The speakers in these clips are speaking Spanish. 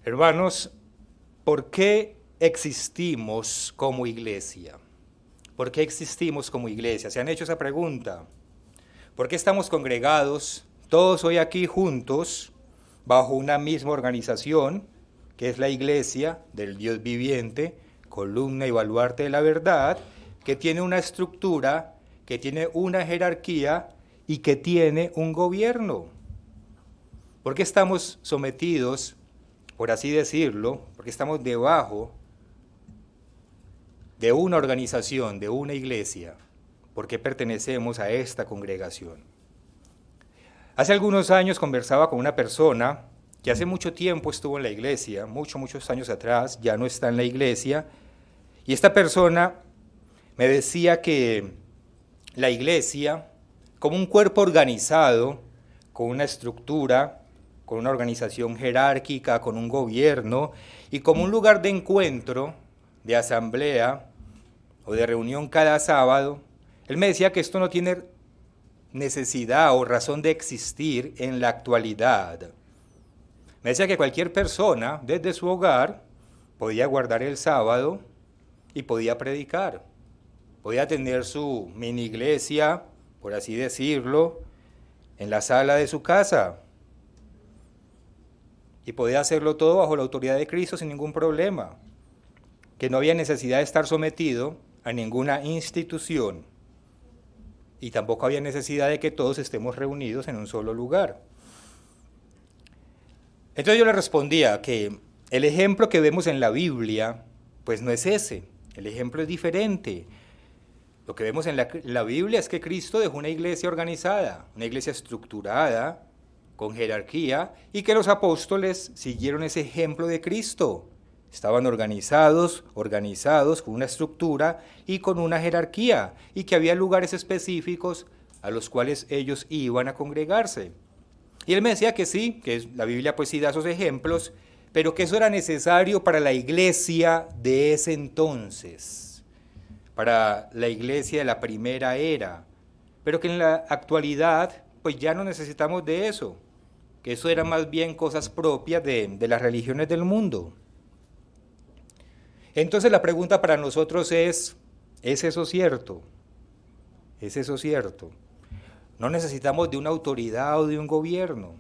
Hermanos, ¿por qué existimos como iglesia? ¿Por qué existimos como iglesia? ¿Se han hecho esa pregunta? ¿Por qué estamos congregados todos hoy aquí juntos bajo una misma organización, que es la iglesia del Dios viviente, columna y baluarte de la verdad, que tiene una estructura, que tiene una jerarquía y que tiene un gobierno? ¿Por qué estamos sometidos, por así decirlo, porque estamos debajo de una organización, de una iglesia? ¿Por qué pertenecemos a esta congregación? Hace algunos años conversaba con una persona que hace mucho tiempo estuvo en la iglesia, muchos años atrás, ya no está en la iglesia, y esta persona me decía que la iglesia, como un cuerpo organizado, con una estructura, con una organización jerárquica, con un gobierno, y como un lugar de encuentro, de asamblea o de reunión cada sábado, él me decía que esto no tiene necesidad o razón de existir en la actualidad. Me decía que cualquier persona, desde su hogar, podía guardar el sábado y podía predicar. Podía tener su mini iglesia, por así decirlo, en la sala de su casa. Y podía hacerlo todo bajo la autoridad de Cristo sin ningún problema. Que no había necesidad de estar sometido a ninguna institución. Y tampoco había necesidad de que todos estemos reunidos en un solo lugar. Entonces yo le respondía que el ejemplo que vemos en la Biblia, pues no es ese. El ejemplo es diferente. Lo que vemos en la Biblia es que Cristo dejó una iglesia organizada, una iglesia estructurada, con jerarquía, y que los apóstoles siguieron ese ejemplo de Cristo. Estaban organizados con una estructura y con una jerarquía, y que había lugares específicos a los cuales ellos iban a congregarse. Y él me decía que sí, que la Biblia pues sí da esos ejemplos, pero que eso era necesario para la iglesia de ese entonces, para la iglesia de la primera era, pero que en la actualidad pues ya no necesitamos de eso, que eso eran más bien cosas propias de las religiones del mundo. Entonces la pregunta para nosotros ¿es eso cierto? ¿Es eso cierto? No necesitamos de una autoridad o de un gobierno.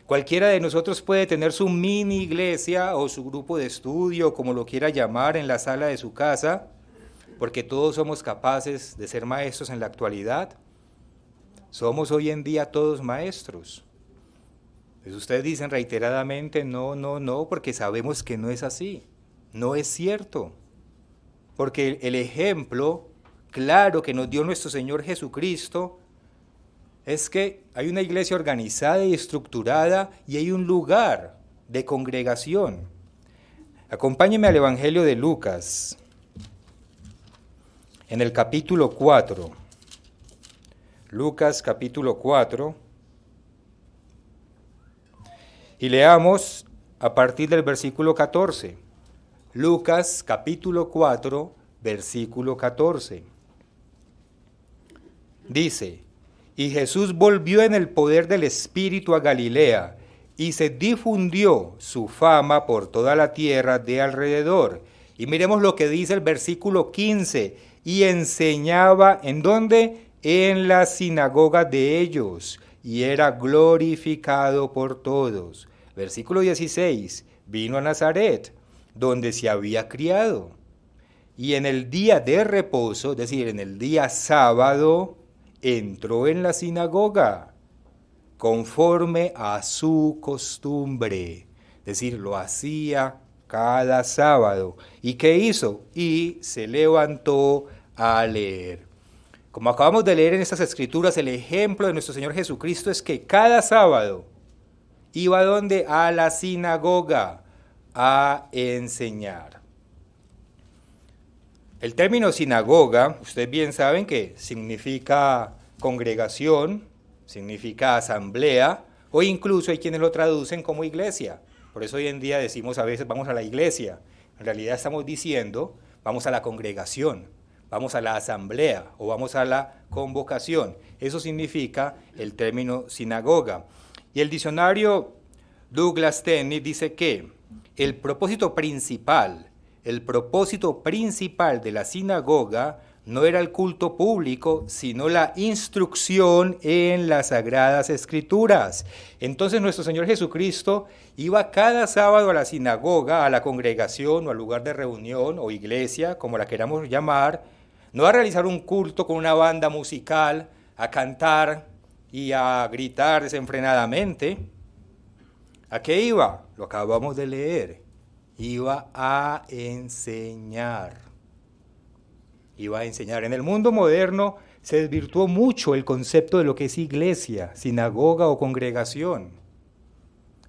Cualquiera de nosotros puede tener su mini iglesia o su grupo de estudio, como lo quiera llamar, en la sala de su casa, porque todos somos capaces de ser maestros en la actualidad. Somos hoy en día todos maestros. Pues ustedes dicen reiteradamente no, porque sabemos que no es así. No es cierto. Porque el ejemplo claro que nos dio nuestro Señor Jesucristo es que hay una iglesia organizada y estructurada y hay un lugar de congregación. Acompáñenme al Evangelio de Lucas, en el capítulo 4. Lucas capítulo 4. Y leamos a partir del versículo 14. Lucas capítulo 4, versículo 14. Dice: y Jesús volvió en el poder del Espíritu a Galilea, y se difundió su fama por toda la tierra de alrededor. Y miremos lo que dice el versículo 15. Y enseñaba, ¿en dónde? En la sinagoga de ellos, y era glorificado por todos. Versículo 16. Vino a Nazaret, donde se había criado. Y en el día de reposo, es decir, en el día sábado, entró en la sinagoga, conforme a su costumbre. Es decir, lo hacía cada sábado. ¿Y qué hizo? Y se levantó a leer. Como acabamos de leer en estas escrituras, el ejemplo de nuestro Señor Jesucristo es que cada sábado iba a donde? A la sinagoga a enseñar. El término sinagoga, ustedes bien saben que significa congregación, significa asamblea, o incluso hay quienes lo traducen como iglesia. Por eso hoy en día decimos a veces vamos a la iglesia. En realidad estamos diciendo vamos a la congregación, vamos a la asamblea o vamos a la convocación. Eso significa el término sinagoga. Y el diccionario Douglas Tenney dice que el propósito principal de la sinagoga no era el culto público, sino la instrucción en las Sagradas Escrituras. Entonces nuestro Señor Jesucristo iba cada sábado a la sinagoga, a la congregación o al lugar de reunión o iglesia, como la queramos llamar, no a realizar un culto con una banda musical, a cantar y a gritar desenfrenadamente. ¿A qué iba? Lo acabamos de leer. Iba a enseñar. Iba a enseñar. En el mundo moderno se desvirtuó mucho el concepto de lo que es iglesia, sinagoga o congregación.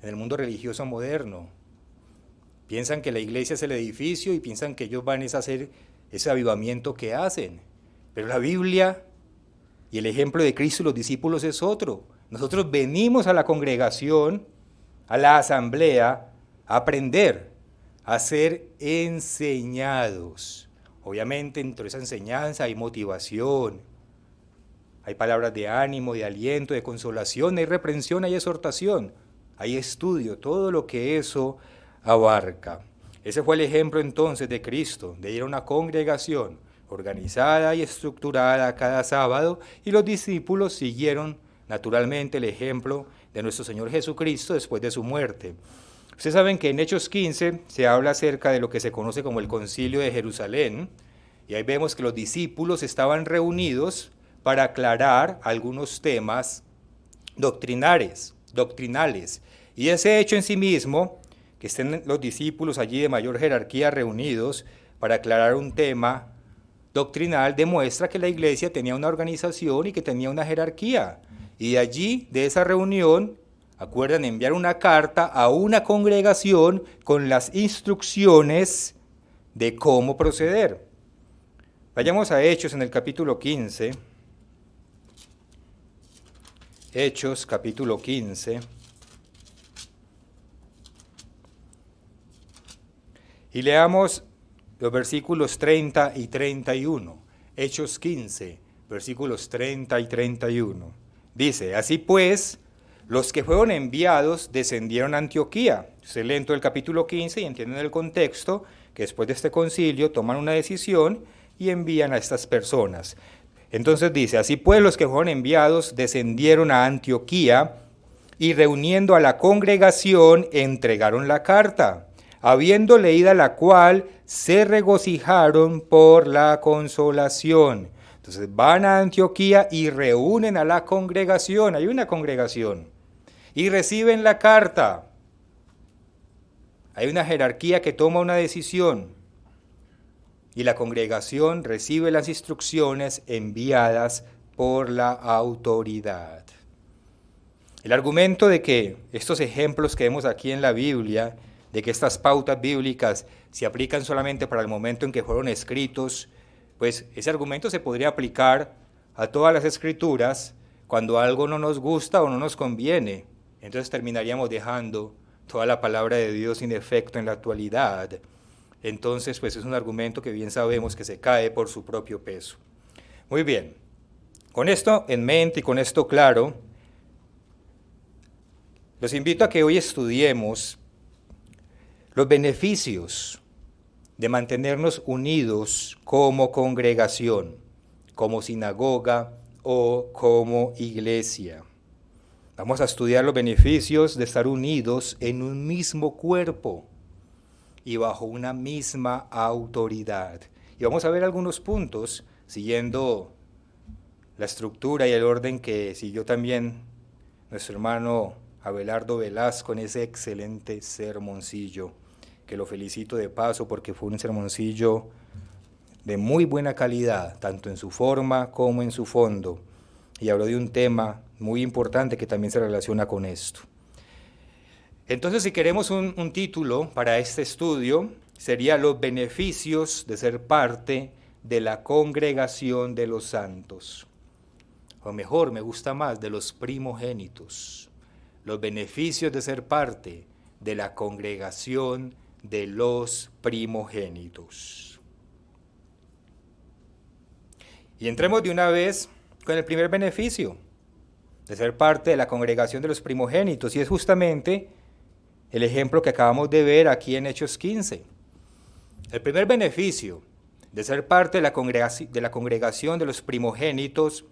En el mundo religioso moderno. Piensan que la iglesia es el edificio y piensan que ellos van a hacer ese avivamiento que hacen. Pero la Biblia y el ejemplo de Cristo y los discípulos es otro. Nosotros venimos a la congregación, a la asamblea, a aprender, a ser enseñados. Obviamente, dentro de esa enseñanza hay motivación, hay palabras de ánimo, de aliento, de consolación, hay reprensión, hay exhortación, hay estudio, todo lo que eso abarca. Ese fue el ejemplo entonces de Cristo, de ir a una congregación organizada y estructurada cada sábado, y los discípulos siguieron naturalmente el ejemplo de nuestro Señor Jesucristo después de su muerte. Ustedes saben que en Hechos 15 se habla acerca de lo que se conoce como el Concilio de Jerusalén, y ahí vemos que los discípulos estaban reunidos para aclarar algunos temas doctrinales. Y ese hecho en sí mismo, que estén los discípulos allí de mayor jerarquía reunidos para aclarar un tema doctrinal, demuestra que la iglesia tenía una organización y que tenía una jerarquía. Y de allí, de esa reunión, acuerdan enviar una carta a una congregación con las instrucciones de cómo proceder. Vayamos a Hechos en el capítulo 15. Hechos, capítulo 15. Y leamos los versículos 30 y 31. Hechos 15, versículos 30 y 31. Dice, así pues, los que fueron enviados descendieron a Antioquía. Se leen todo el capítulo 15 y entienden el contexto, que después de este concilio toman una decisión y envían a estas personas. Entonces dice, así pues los que fueron enviados descendieron a Antioquía y reuniendo a la congregación entregaron la carta, habiendo leída la cual se regocijaron por la consolación. Entonces van a Antioquía y reúnen a la congregación, hay una congregación, y reciben la carta. Hay una jerarquía que toma una decisión y la congregación recibe las instrucciones enviadas por la autoridad. El argumento de que estos ejemplos que vemos aquí en la Biblia, de que estas pautas bíblicas se aplican solamente para el momento en que fueron escritos, pues ese argumento se podría aplicar a todas las escrituras cuando algo no nos gusta o no nos conviene. Entonces terminaríamos dejando toda la palabra de Dios sin efecto en la actualidad. Entonces, pues es un argumento que bien sabemos que se cae por su propio peso. Muy bien, con esto en mente y con esto claro, los invito a que hoy estudiemos los beneficios de mantenernos unidos como congregación, como sinagoga o como iglesia. Vamos a estudiar los beneficios de estar unidos en un mismo cuerpo y bajo una misma autoridad. Y vamos a ver algunos puntos siguiendo la estructura y el orden que siguió también nuestro hermano Abelardo Velasco en ese excelente sermoncillo, que lo felicito de paso porque fue un sermoncillo de muy buena calidad, tanto en su forma como en su fondo, y habló de un tema muy importante que también se relaciona con esto. Entonces, si queremos un título para este estudio, sería los beneficios de ser parte de la congregación de los santos. O mejor, me gusta más, de los primogénitos. Los beneficios de ser parte de la congregación de los primogénitos. Y entremos de una vez con el primer beneficio de ser parte de la congregación de los primogénitos, y es justamente el ejemplo que acabamos de ver aquí en Hechos 15. El primer beneficio de ser parte de la congregación de los primogénitos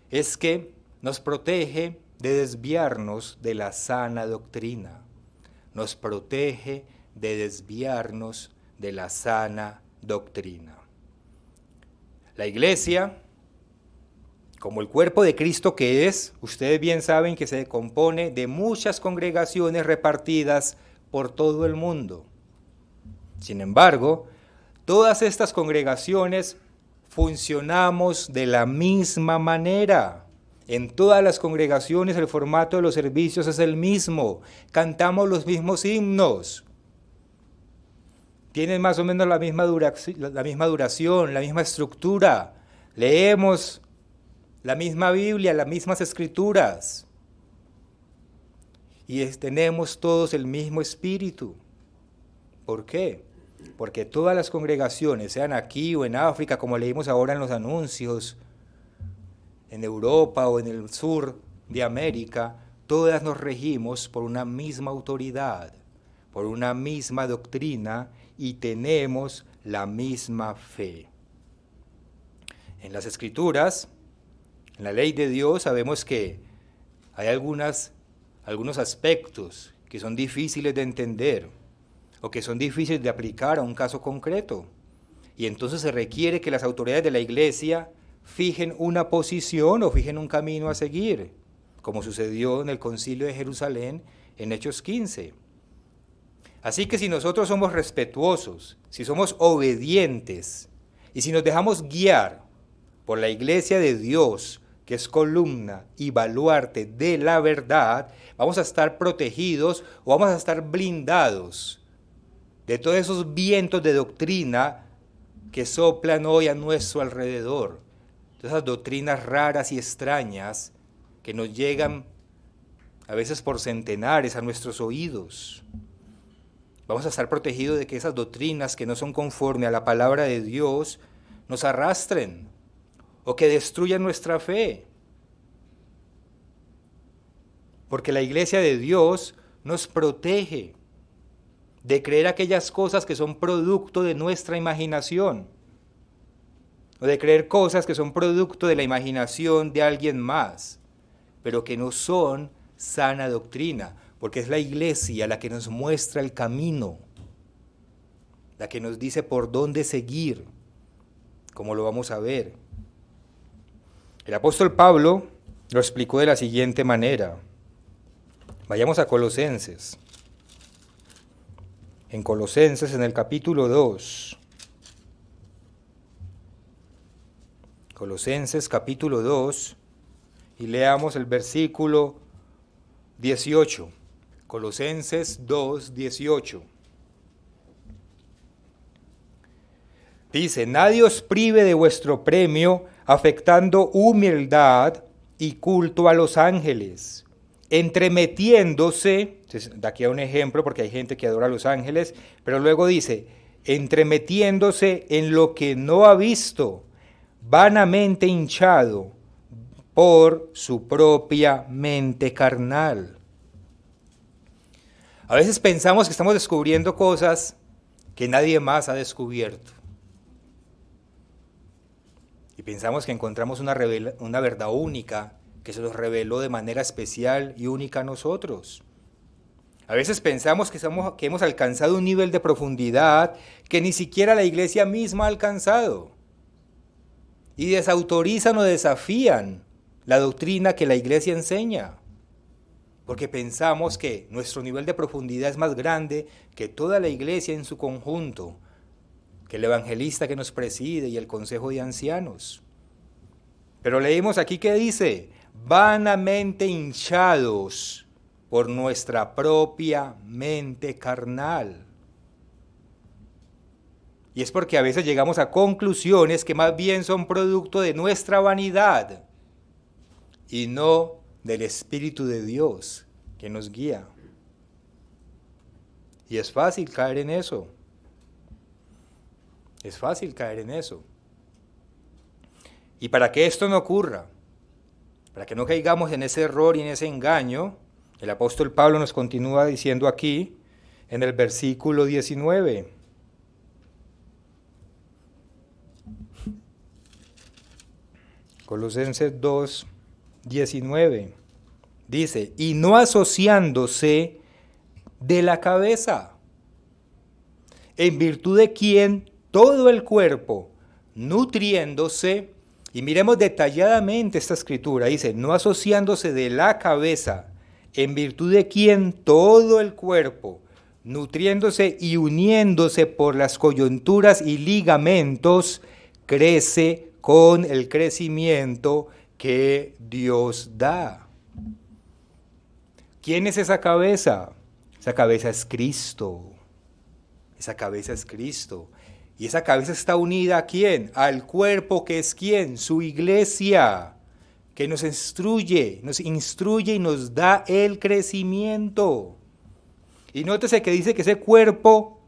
es que nos protege de desviarnos de la sana doctrina. Nos protege de desviarnos de la sana doctrina. La iglesia, como el cuerpo de Cristo que es, ustedes bien saben que se compone de muchas congregaciones repartidas por todo el mundo. Sin embargo, todas estas congregaciones funcionamos de la misma manera. En todas las congregaciones el formato de los servicios es el mismo. Cantamos los mismos himnos. Tienen más o menos la misma duración, la misma estructura. Leemos la misma Biblia, las mismas escrituras. Y tenemos todos el mismo espíritu. ¿Por qué? Porque todas las congregaciones, sean aquí o en África, como leímos ahora en los anuncios, en Europa o en el sur de América, todas nos regimos por una misma autoridad, por una misma doctrina y tenemos la misma fe. En las Escrituras, en la ley de Dios, sabemos que hay algunos aspectos que son difíciles de entender o que son difíciles de aplicar a un caso concreto. Y entonces se requiere que las autoridades de la iglesia fijen una posición o fijen un camino a seguir, como sucedió en el Concilio de Jerusalén en Hechos 15. Así que si nosotros somos respetuosos, si somos obedientes y si nos dejamos guiar por la iglesia de Dios, que es columna y baluarte de la verdad, vamos a estar protegidos o vamos a estar blindados de todos esos vientos de doctrina que soplan hoy a nuestro alrededor. Esas doctrinas raras y extrañas que nos llegan a veces por centenares a nuestros oídos. Vamos a estar protegidos de que esas doctrinas que no son conforme a la palabra de Dios nos arrastren o que destruyan nuestra fe. Porque la iglesia de Dios nos protege de creer aquellas cosas que son producto de nuestra imaginación, o de creer cosas que son producto de la imaginación de alguien más, pero que no son sana doctrina, porque es la iglesia la que nos muestra el camino, la que nos dice por dónde seguir, como lo vamos a ver. El apóstol Pablo lo explicó de la siguiente manera. Vayamos a Colosenses. En Colosenses, en el capítulo 2. Colosenses capítulo 2, y leamos el versículo 18. Colosenses 2, 18. Dice: nadie os prive de vuestro premio, afectando humildad y culto a los ángeles, entremetiéndose, de aquí a un ejemplo porque hay gente que adora a los ángeles, pero luego dice, entremetiéndose en lo que no ha visto, vanamente hinchado por su propia mente carnal. A veces pensamos que estamos descubriendo cosas que nadie más ha descubierto. Y pensamos que encontramos una verdad única que se nos reveló de manera especial y única a nosotros. A veces pensamos que hemos alcanzado un nivel de profundidad que ni siquiera la iglesia misma ha alcanzado. Y desautorizan o desafían la doctrina que la iglesia enseña. Porque pensamos que nuestro nivel de profundidad es más grande que toda la iglesia en su conjunto, que el evangelista que nos preside y el consejo de ancianos. Pero leímos aquí que dice, vanamente hinchados por nuestra propia mente carnal. Y es porque a veces llegamos a conclusiones que más bien son producto de nuestra vanidad y no del Espíritu de Dios que nos guía. Y es fácil caer en eso. Es fácil caer en eso. Y para que esto no ocurra, para que no caigamos en ese error y en ese engaño, El apóstol Pablo nos continúa diciendo aquí, en el versículo 19. Colosenses 2, 19. Dice, y no asociándose de la cabeza, en virtud de quien todo el cuerpo, nutriéndose, y miremos detalladamente esta escritura, dice, no asociándose de la cabeza, en virtud de quien todo el cuerpo, nutriéndose y uniéndose por las coyunturas y ligamentos, crece con el crecimiento que Dios da. ¿Quién es esa cabeza? Esa cabeza es Cristo. Esa cabeza es Cristo. Y esa cabeza está unida ¿a quién? Al cuerpo que es ¿quién? Su iglesia, que nos instruye y nos da el crecimiento. Y nótese que dice que ese cuerpo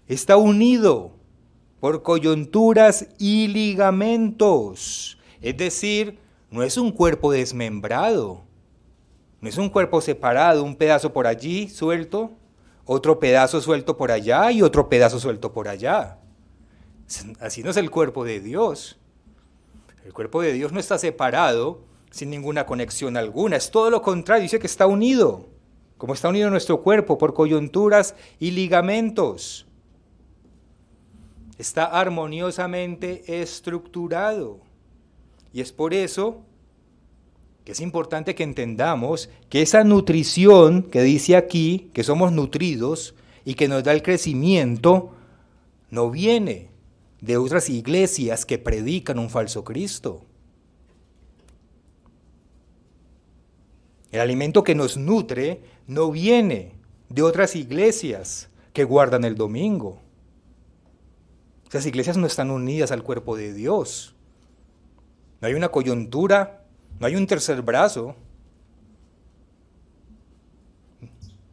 está unido por coyunturas y ligamentos. Es decir, no es un cuerpo desmembrado, no es un cuerpo separado, un pedazo por allí suelto, otro pedazo suelto por allá y otro pedazo suelto por allá. Así no es el cuerpo de Dios. El cuerpo de Dios no está separado sin ninguna conexión alguna, es todo lo contrario, dice que está unido, como está unido nuestro cuerpo por coyunturas y ligamentos. Está armoniosamente estructurado. Y es por eso que es importante que entendamos que esa nutrición que dice aquí, que somos nutridos y que nos da el crecimiento, no viene de otras iglesias que predican un falso Cristo. El alimento que nos nutre no viene de otras iglesias que guardan el domingo. Esas iglesias no están unidas al cuerpo de Dios. No hay una coyuntura, no hay un tercer brazo,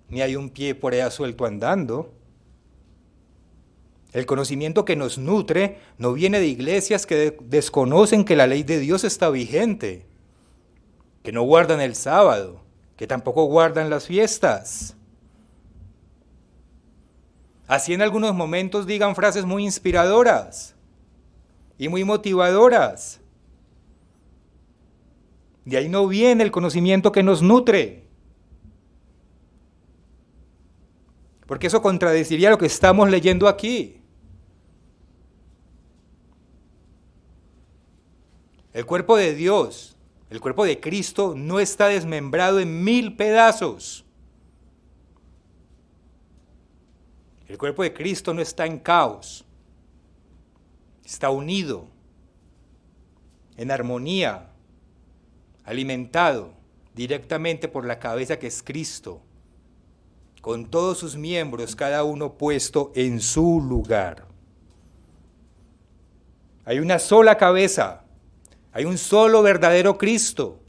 ni hay un pie por allá suelto andando. El conocimiento que nos nutre no viene de iglesias que desconocen que la ley de Dios está vigente, que no guardan el sábado, que tampoco guardan las fiestas. Así en algunos momentos digan frases muy inspiradoras y muy motivadoras. De ahí no viene el conocimiento que nos nutre. Porque eso contradeciría lo que estamos leyendo aquí. El cuerpo de Dios, el cuerpo de Cristo, no está desmembrado en 1000 pedazos. El cuerpo de Cristo no está en caos. Está unido, en armonía, alimentado directamente por la cabeza que es Cristo, con todos sus miembros, cada uno puesto en su lugar. Hay una sola cabeza, hay un solo verdadero Cristo,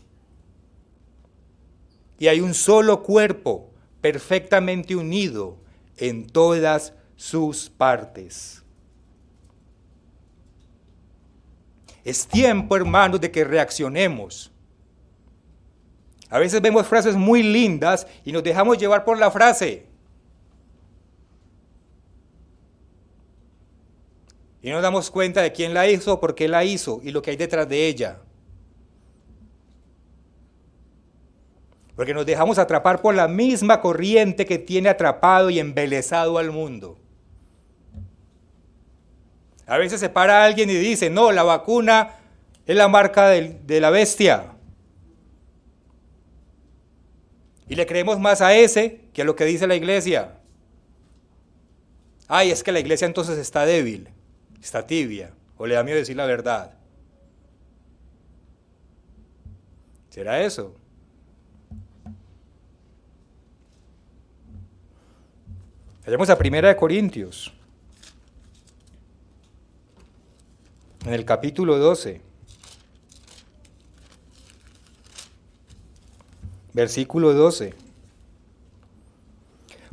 y hay un solo cuerpo perfectamente unido en todas sus partes. Es tiempo, hermanos, de que reaccionemos. A veces vemos frases muy lindas y nos dejamos llevar por la frase. Y no nos damos cuenta de quién la hizo, por qué la hizo y lo que hay detrás de ella. Porque nos dejamos atrapar por la misma corriente que tiene atrapado y embelesado al mundo. A veces se para alguien y dice, no, la vacuna es la marca de la bestia. Y le creemos más a ese que a lo que dice la iglesia. Ay, es que la iglesia entonces está débil, está tibia, o le da miedo decir la verdad. ¿Será eso? Vayamos a 1 Corintios, en el capítulo 12. Versículo 12.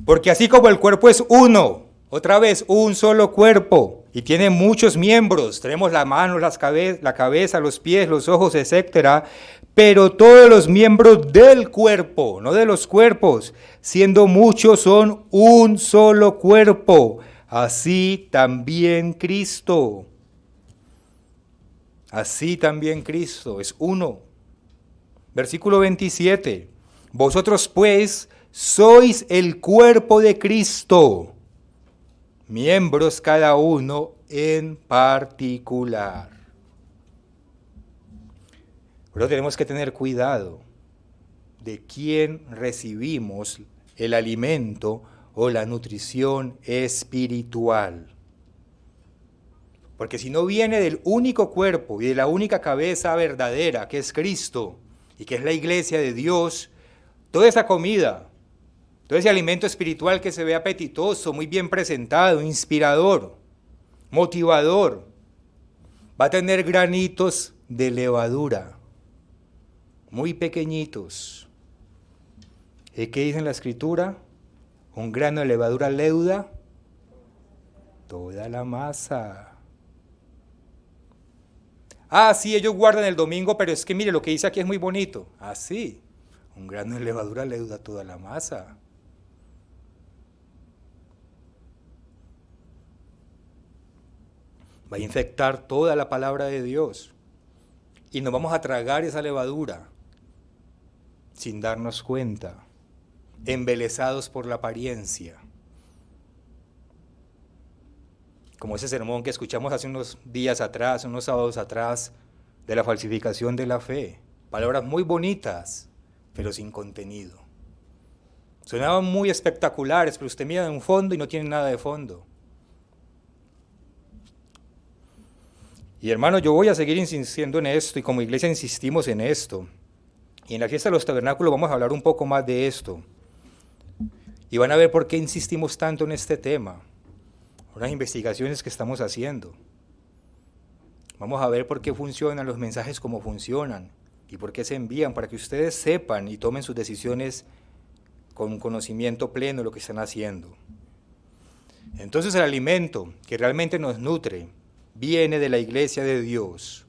Porque así como el cuerpo es uno, otra vez un solo cuerpo, Y tiene muchos miembros. Tenemos las manos, la cabeza, los pies, los ojos, etc. Pero todos los miembros del cuerpo, no de los cuerpos, siendo muchos, son un solo cuerpo. Así también Cristo. Así también Cristo es uno. Versículo 27. Vosotros pues sois el cuerpo de Cristo, miembros cada uno en particular. Pero tenemos que tener cuidado de quién recibimos el alimento o la nutrición espiritual. Porque si no viene del único cuerpo y de la única cabeza verdadera, que es Cristo, y que es la iglesia de Dios, toda esa comida, todo ese alimento espiritual que se ve apetitoso, muy bien presentado, inspirador, motivador, va a tener granitos de levadura, muy pequeñitos. ¿Y qué dice en la Escritura? Un grano de levadura leuda toda la masa. Ah, sí, ellos guardan el domingo, pero es que mire, lo que dice aquí es muy bonito. Ah, sí, un grano de levadura leuda toda la masa. Va a infectar toda la palabra de Dios. Y nos vamos a tragar esa levadura sin darnos cuenta, embelesados por la apariencia. Como ese sermón que escuchamos hace unos días atrás, unos sábados atrás, de la falsificación de la fe. Palabras muy bonitas, pero sin contenido. Sonaban muy espectaculares, pero usted mira en un fondo y no tiene nada de fondo. Y hermano, yo voy a seguir insistiendo en esto, y como iglesia insistimos en esto. Y en la fiesta de los tabernáculos vamos a hablar un poco más de esto. Y van a ver por qué insistimos tanto en este tema. Unas investigaciones que estamos haciendo. Vamos a ver por qué funcionan los mensajes como funcionan y por qué se envían, para que ustedes sepan y tomen sus decisiones con un conocimiento pleno de lo que están haciendo. Entonces el alimento que realmente nos nutre viene de la iglesia de Dios.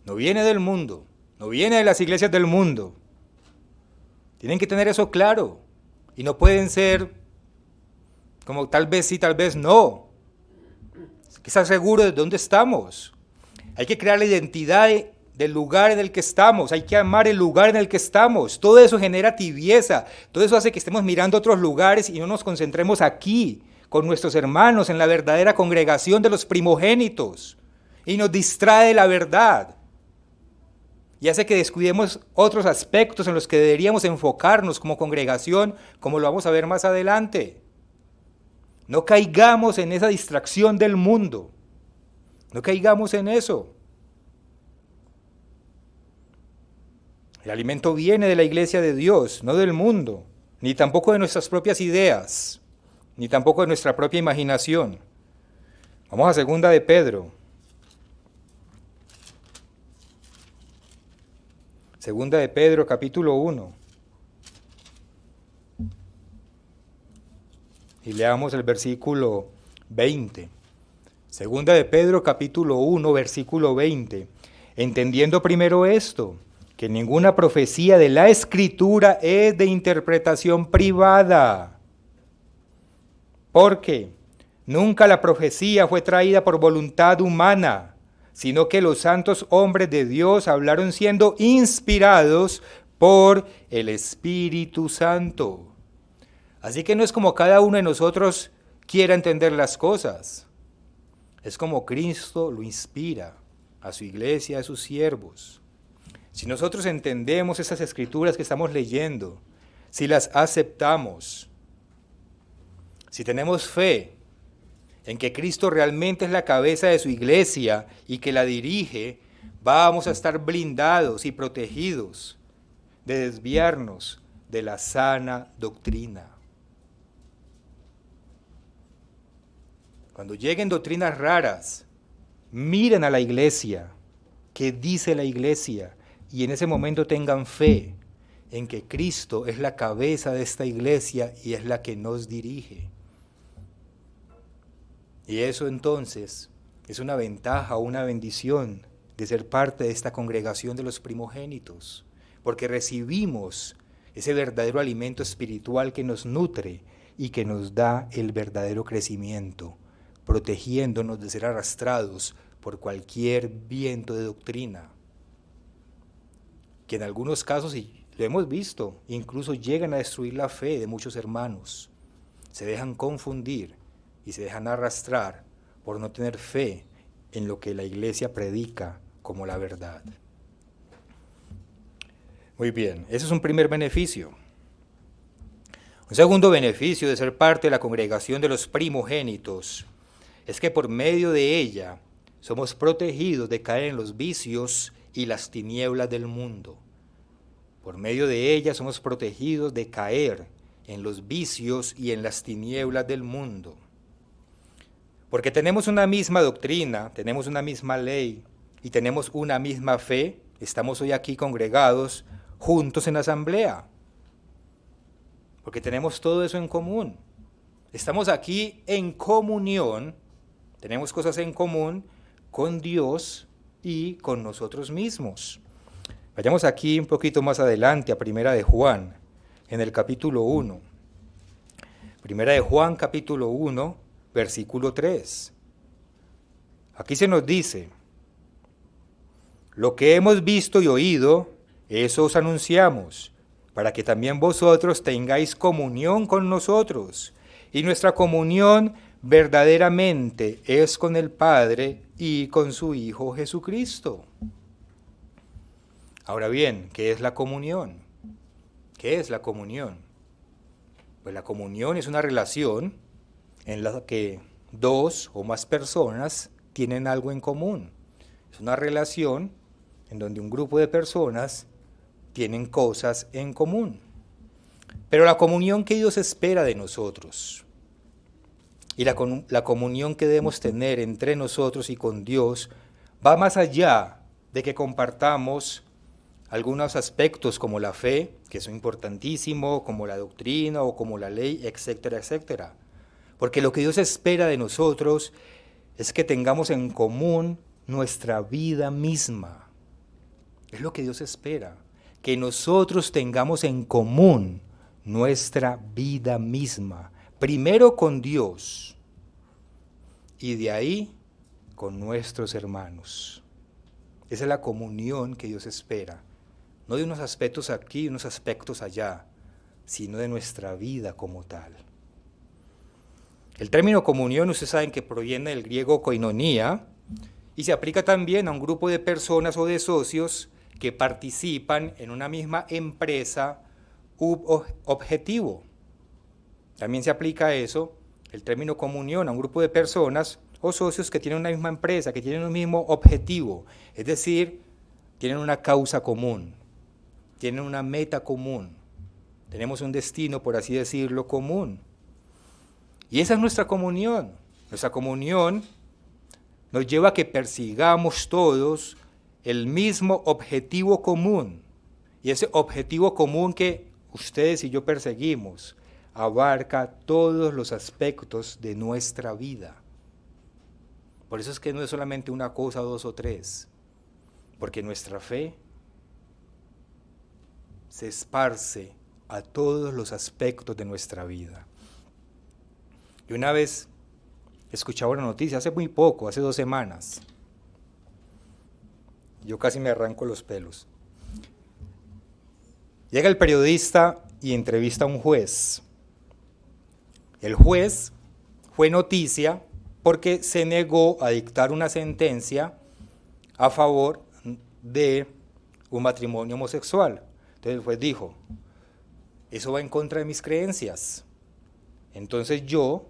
No viene del mundo, no viene de las iglesias del mundo. Tienen que tener eso claro y no pueden ser como tal vez sí, tal vez no. Hay que estar seguro de dónde estamos. Hay que crear la identidad del lugar en el que estamos. Hay que amar el lugar en el que estamos. Todo eso genera tibieza. Todo eso hace que estemos mirando otros lugares y no nos concentremos aquí con nuestros hermanos en la verdadera congregación de los primogénitos. Y nos distrae la verdad. Y hace que descuidemos otros aspectos en los que deberíamos enfocarnos como congregación, como lo vamos a ver más adelante. No caigamos en esa distracción del mundo. No caigamos en eso. El alimento viene de la iglesia de Dios, no del mundo, ni tampoco de nuestras propias ideas, ni tampoco de nuestra propia imaginación. Vamos a segunda de Pedro. Segunda de Pedro, capítulo 1. Y leamos el versículo 20. Segunda de Pedro, capítulo 1, versículo 20. Entendiendo primero esto, que ninguna profecía de la Escritura es de interpretación privada. Porque nunca la profecía fue traída por voluntad humana, sino que los santos hombres de Dios hablaron siendo inspirados por el Espíritu Santo. Así que no es como cada uno de nosotros quiera entender las cosas. Es como Cristo lo inspira a su iglesia, a sus siervos. Si nosotros entendemos esas escrituras que estamos leyendo, si las aceptamos, si tenemos fe en que Cristo realmente es la cabeza de su iglesia y que la dirige, vamos a estar blindados y protegidos de desviarnos de la sana doctrina. Cuando lleguen doctrinas raras, miren a la iglesia, qué dice la iglesia, y en ese momento tengan fe en que Cristo es la cabeza de esta iglesia y es la que nos dirige. Y eso entonces es una ventaja, una bendición de ser parte de esta congregación de los primogénitos, porque recibimos ese verdadero alimento espiritual que nos nutre y que nos da el verdadero crecimiento, protegiéndonos de ser arrastrados por cualquier viento de doctrina, que en algunos casos, y lo hemos visto, incluso llegan a destruir la fe de muchos hermanos. Se dejan confundir y se dejan arrastrar por no tener fe en lo que la iglesia predica como la verdad. Muy bien, ese es un primer beneficio. Un segundo beneficio de ser parte de la congregación de los primogénitos es que por medio de ella somos protegidos de caer en los vicios y las tinieblas del mundo. Por medio de ella somos protegidos de caer en los vicios y en las tinieblas del mundo. Porque tenemos una misma doctrina, tenemos una misma ley y tenemos una misma fe, estamos hoy aquí congregados juntos en la asamblea. Porque tenemos todo eso en común. Estamos aquí en comunión, tenemos cosas en común con Dios y con nosotros mismos. Vayamos aquí un poquito más adelante a Primera de Juan, en el capítulo 1. Primera de Juan, capítulo 1, versículo 3. Aquí se nos dice: lo que hemos visto y oído, eso os anunciamos, para que también vosotros tengáis comunión con nosotros. Y nuestra comunión verdaderamente es con el Padre y con su Hijo Jesucristo. Ahora bien, ¿qué es la comunión? ¿Qué es la comunión? Pues la comunión es una relación en la que dos o más personas tienen algo en común. Es una relación en donde un grupo de personas tienen cosas en común. Pero la comunión que Dios espera de nosotros y la comunión que debemos tener entre nosotros y con Dios va más allá de que compartamos algunos aspectos como la fe, que son importantísimos, como la doctrina o como la ley, etcétera, etcétera. Porque lo que Dios espera de nosotros es que tengamos en común nuestra vida misma. Es lo que Dios espera, que nosotros tengamos en común nuestra vida misma, primero con Dios y de ahí con nuestros hermanos. Esa es la comunión que Dios espera, no de unos aspectos aquí y unos aspectos allá, sino de nuestra vida como tal. El término comunión, ustedes saben que proviene del griego koinonía y se aplica también a un grupo de personas o de socios que participan en una misma empresa u objetivo. También se aplica eso, el término comunión, a un grupo de personas o socios que tienen una misma empresa, que tienen un mismo objetivo, es decir, tienen una causa común, tienen una meta común, tenemos un destino, por así decirlo, común. Y esa es nuestra comunión. Nuestra comunión nos lleva a que persigamos todos el mismo objetivo común. Y ese objetivo común que ustedes y yo perseguimos abarca todos los aspectos de nuestra vida. Por eso es que no es solamente una cosa, dos o tres, porque nuestra fe se esparce a todos los aspectos de nuestra vida. Y una vez escuchaba una noticia, hace muy poco, hace 2 semanas, yo casi me arranco los pelos. Llega el periodista y entrevista a un juez. El juez fue noticia porque se negó a dictar una sentencia a favor de un matrimonio homosexual. Entonces el juez dijo, eso va en contra de mis creencias. Entonces yo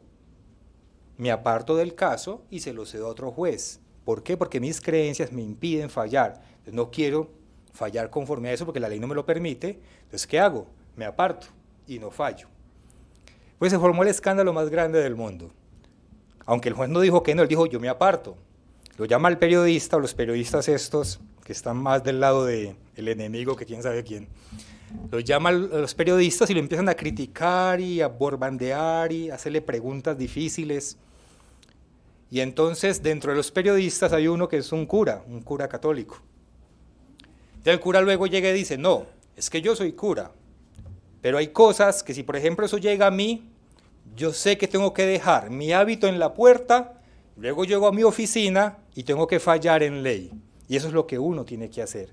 me aparto del caso y se lo cedo a otro juez. ¿Por qué? Porque mis creencias me impiden fallar. Entonces no quiero fallar conforme a eso porque la ley no me lo permite. Entonces, ¿qué hago? Me aparto y no fallo. Pues se formó el escándalo más grande del mundo. Aunque el juez no dijo que no, él dijo yo me aparto. Lo llama al periodista o los periodistas estos que están más del lado del enemigo que quién sabe quién. Los llama a los periodistas y lo empiezan a criticar y a borbandear y a hacerle preguntas difíciles. Y entonces dentro de los periodistas hay uno que es un cura católico. Entonces el cura luego llega y dice, no, es que yo soy cura, pero hay cosas que si por ejemplo eso llega a mí, yo sé que tengo que dejar mi hábito en la puerta, luego llego a mi oficina y tengo que fallar en ley. Y eso es lo que uno tiene que hacer.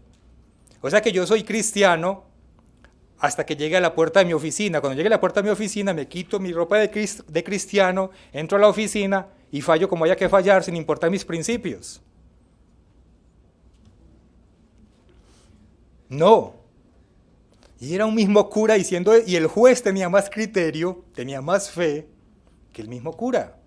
O sea que yo soy cristiano hasta que llegue a la puerta de mi oficina. Cuando llegue a la puerta de mi oficina me quito mi ropa de cristiano, entro a la oficina y fallo como haya que fallar sin importar mis principios. No. Y era un mismo cura diciendo, y el juez tenía más criterio, tenía más fe que el mismo cura.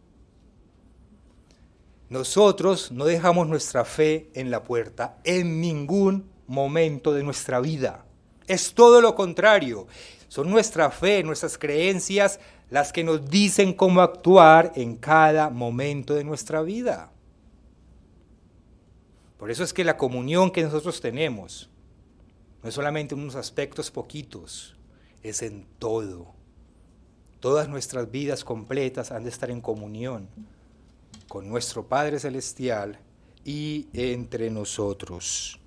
Nosotros no dejamos nuestra fe en la puerta en ningún momento de nuestra vida. Es todo lo contrario. Son nuestra fe, nuestras creencias, las que nos dicen cómo actuar en cada momento de nuestra vida. Por eso es que la comunión que nosotros tenemos no es solamente en unos aspectos poquitos, es en todo. Todas nuestras vidas completas han de estar en comunión con nuestro Padre Celestial y entre nosotros.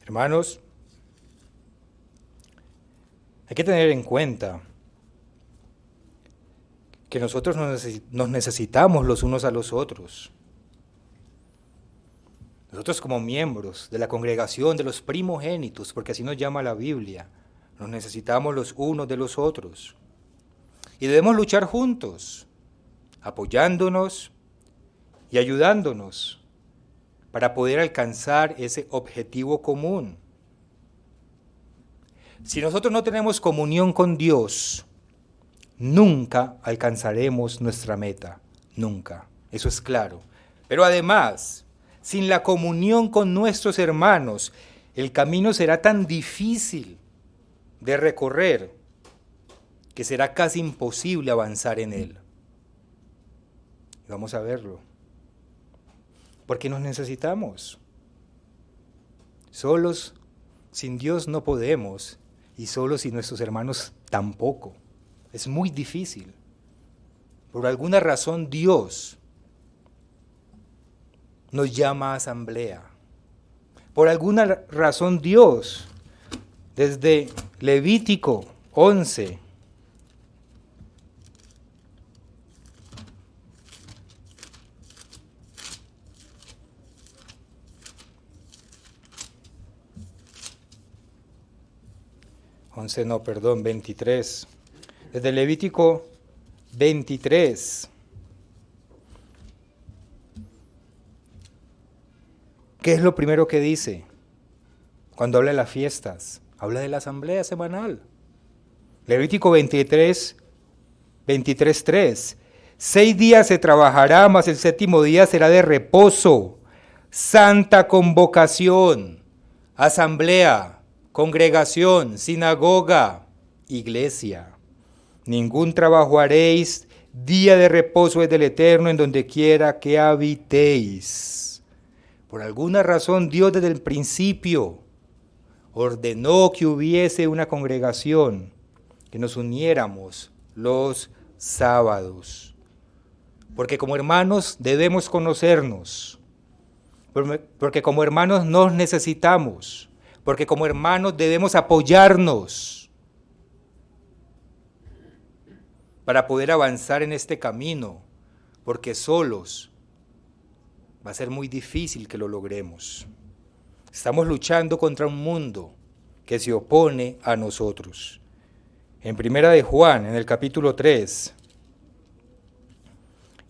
Hermanos, hay que tener en cuenta que nosotros nos necesitamos los unos a los otros. Nosotros como miembros de la congregación de los primogénitos, porque así nos llama la Biblia, nos necesitamos los unos de los otros. Y debemos luchar juntos, apoyándonos y ayudándonos para poder alcanzar ese objetivo común. Si nosotros no tenemos comunión con Dios, nunca alcanzaremos nuestra meta, nunca, eso es claro. Pero además, sin la comunión con nuestros hermanos, el camino será tan difícil de recorrer que será casi imposible avanzar en él. Vamos a verlo. Porque nos necesitamos. Solos, sin Dios no podemos, y solos sin nuestros hermanos tampoco. Es muy difícil. Por alguna razón Dios nos llama a asamblea. Por alguna razón Dios, desde Levítico 11, no, perdón, 23. Desde Levítico 23. ¿Qué es lo primero que dice cuando habla de las fiestas? Habla de la asamblea semanal. Levítico 23, 23:3. 6 días se trabajará, mas el séptimo día será de reposo. Santa convocación, asamblea, congregación, sinagoga, iglesia. Ningún trabajo haréis, día de reposo es del Eterno en donde quiera que habitéis. Por alguna razón Dios desde el principio ordenó que hubiese una congregación, que nos uniéramos los sábados. Porque como hermanos debemos conocernos, porque como hermanos nos necesitamos, porque como hermanos debemos apoyarnos para poder avanzar en este camino, porque solos va a ser muy difícil que lo logremos. Estamos luchando contra un mundo que se opone a nosotros. En Primera de Juan, en el capítulo 3,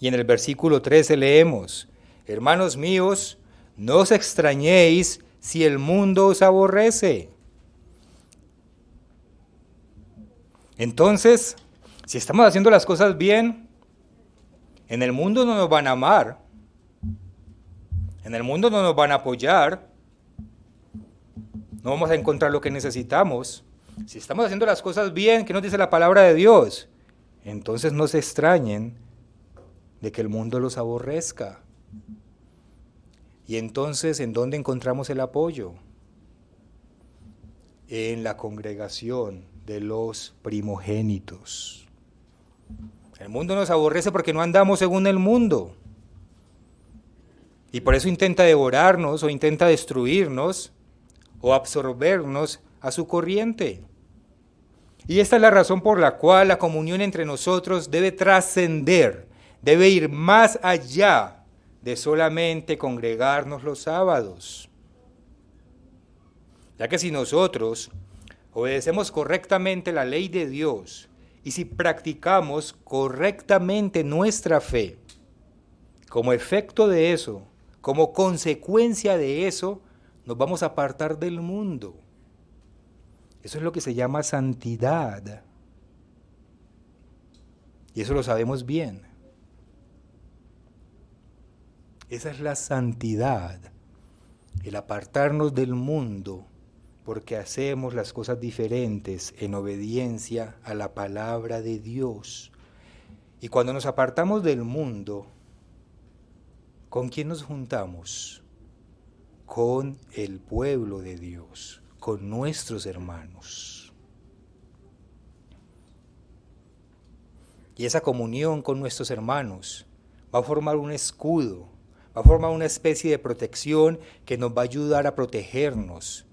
y en el versículo 13 leemos: hermanos míos, no os extrañéis si el mundo os aborrece. Entonces, si estamos haciendo las cosas bien, en el mundo no nos van a amar, en el mundo no nos van a apoyar, no vamos a encontrar lo que necesitamos. Si estamos haciendo las cosas bien, ¿qué nos dice la palabra de Dios? Entonces no se extrañen de que el mundo los aborrezca. Y entonces, ¿en dónde encontramos el apoyo? en la congregación de los primogénitos. El mundo nos aborrece porque no andamos según el mundo. Y por eso intenta devorarnos o intenta destruirnos o absorbernos a su corriente. Y esta es la razón por la cual la comunión entre nosotros debe trascender, debe ir más allá de solamente congregarnos los sábados. Ya que si nosotros obedecemos correctamente la ley de Dios y si practicamos correctamente nuestra fe, como efecto de eso, como consecuencia de eso, nos vamos a apartar del mundo. Eso es lo que se llama santidad. Y eso lo sabemos bien. Esa es la santidad, el apartarnos del mundo porque hacemos las cosas diferentes en obediencia a la palabra de Dios. Y cuando nos apartamos del mundo, ¿con quién nos juntamos? Con el pueblo de Dios, con nuestros hermanos. Y esa comunión con nuestros hermanos va a formar un escudo, va a formar una especie de protección que nos va a ayudar a protegernos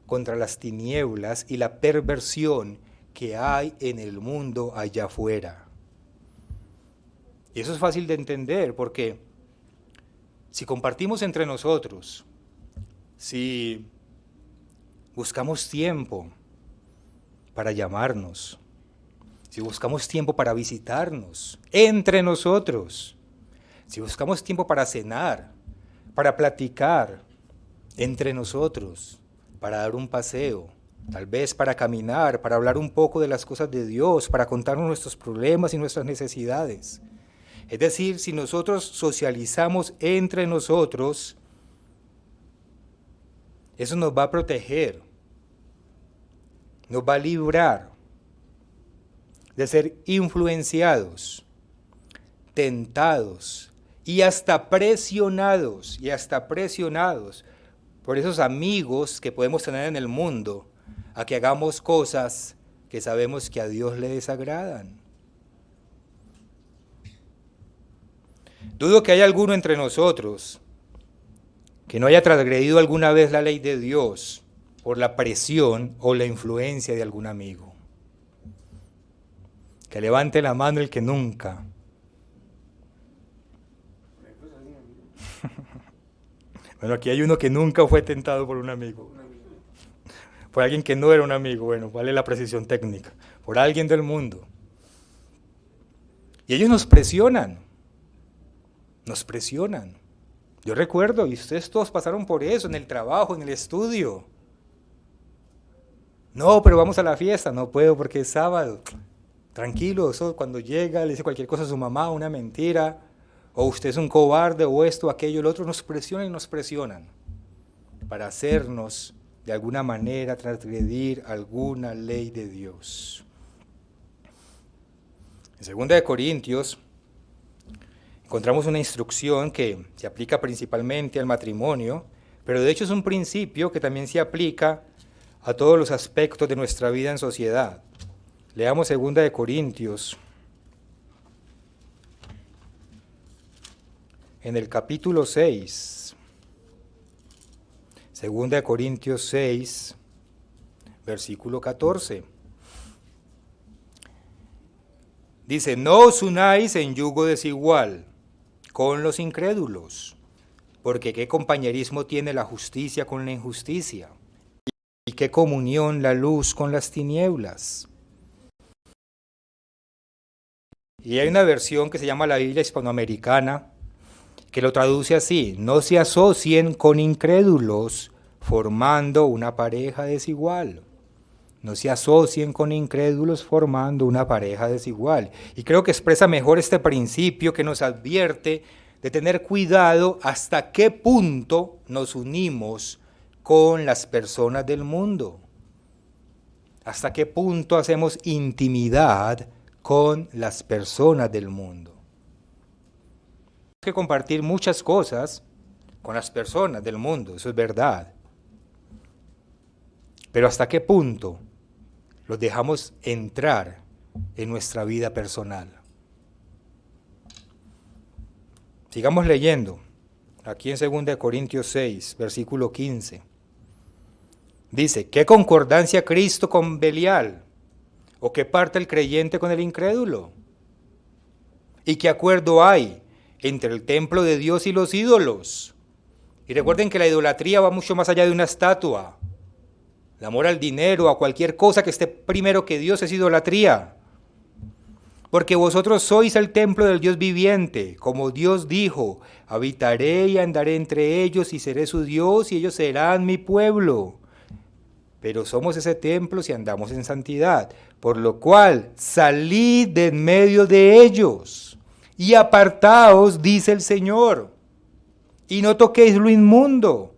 contra las tinieblas y la perversión que hay en el mundo allá afuera. Y eso es fácil de entender porque si compartimos entre nosotros, si buscamos tiempo para llamarnos, si buscamos tiempo para visitarnos entre nosotros, si buscamos tiempo para cenar, para platicar entre nosotros, para dar un paseo, tal vez para caminar, para hablar un poco de las cosas de Dios, para contarnos nuestros problemas y nuestras necesidades. Es decir, si nosotros socializamos entre nosotros, eso nos va a proteger, nos va a librar de ser influenciados, tentados y hasta presionados por esos amigos que podemos tener en el mundo a que hagamos cosas que sabemos que a Dios le desagradan. Dudo que haya alguno entre nosotros que no haya transgredido alguna vez la ley de Dios por la presión o la influencia de algún amigo. Que levante la mano el que nunca. Bueno, aquí hay uno que nunca fue tentado por un amigo. Por alguien que no era un amigo, bueno, vale la precisión técnica. Por alguien del mundo. Y ellos nos presionan. Nos presionan. Yo recuerdo, y ustedes todos pasaron por eso, en el trabajo, en el estudio. No, pero vamos a la fiesta. No puedo porque es sábado. Tranquilo, eso cuando llega, le dice cualquier cosa a su mamá, una mentira, o usted es un cobarde, o esto, aquello, el otro, nos presionan y nos presionan para hacernos, de alguna manera, transgredir alguna ley de Dios. En 2 Corintios encontramos una instrucción que se aplica principalmente al matrimonio, pero de hecho es un principio que también se aplica a todos los aspectos de nuestra vida en sociedad. Leamos 2 Corintios, en el capítulo 6, 2 Corintios 6, versículo 14. Dice, no os unáis en yugo desigual con los incrédulos, porque qué compañerismo tiene la justicia con la injusticia, y qué comunión la luz con las tinieblas. Y hay una versión que se llama la Biblia hispanoamericana, que lo traduce así, no se asocien con incrédulos formando una pareja desigual. No se asocien con incrédulos formando una pareja desigual. Y creo que expresa mejor este principio que nos advierte de tener cuidado hasta qué punto nos unimos con las personas del mundo. Hasta qué punto hacemos intimidad con las personas del mundo. Tenemos que compartir muchas cosas con las personas del mundo, eso es verdad. Pero ¿hasta qué punto los dejamos entrar en nuestra vida personal? Sigamos leyendo. Aquí en 2 Corintios 6, versículo 15. Dice, ¿qué concordancia Cristo con Belial? ¿O qué parte el creyente con el incrédulo? ¿Y qué acuerdo hay entre el templo de Dios y los ídolos? Y recuerden que la idolatría va mucho más allá de una estatua. El amor al dinero, a cualquier cosa que esté primero que Dios es idolatría. Porque vosotros sois el templo del Dios viviente, como Dios dijo, habitaré y andaré entre ellos y seré su Dios y ellos serán mi pueblo. Pero somos ese templo si andamos en santidad, por lo cual salid de en medio de ellos y apartaos, dice el Señor, y no toquéis lo inmundo,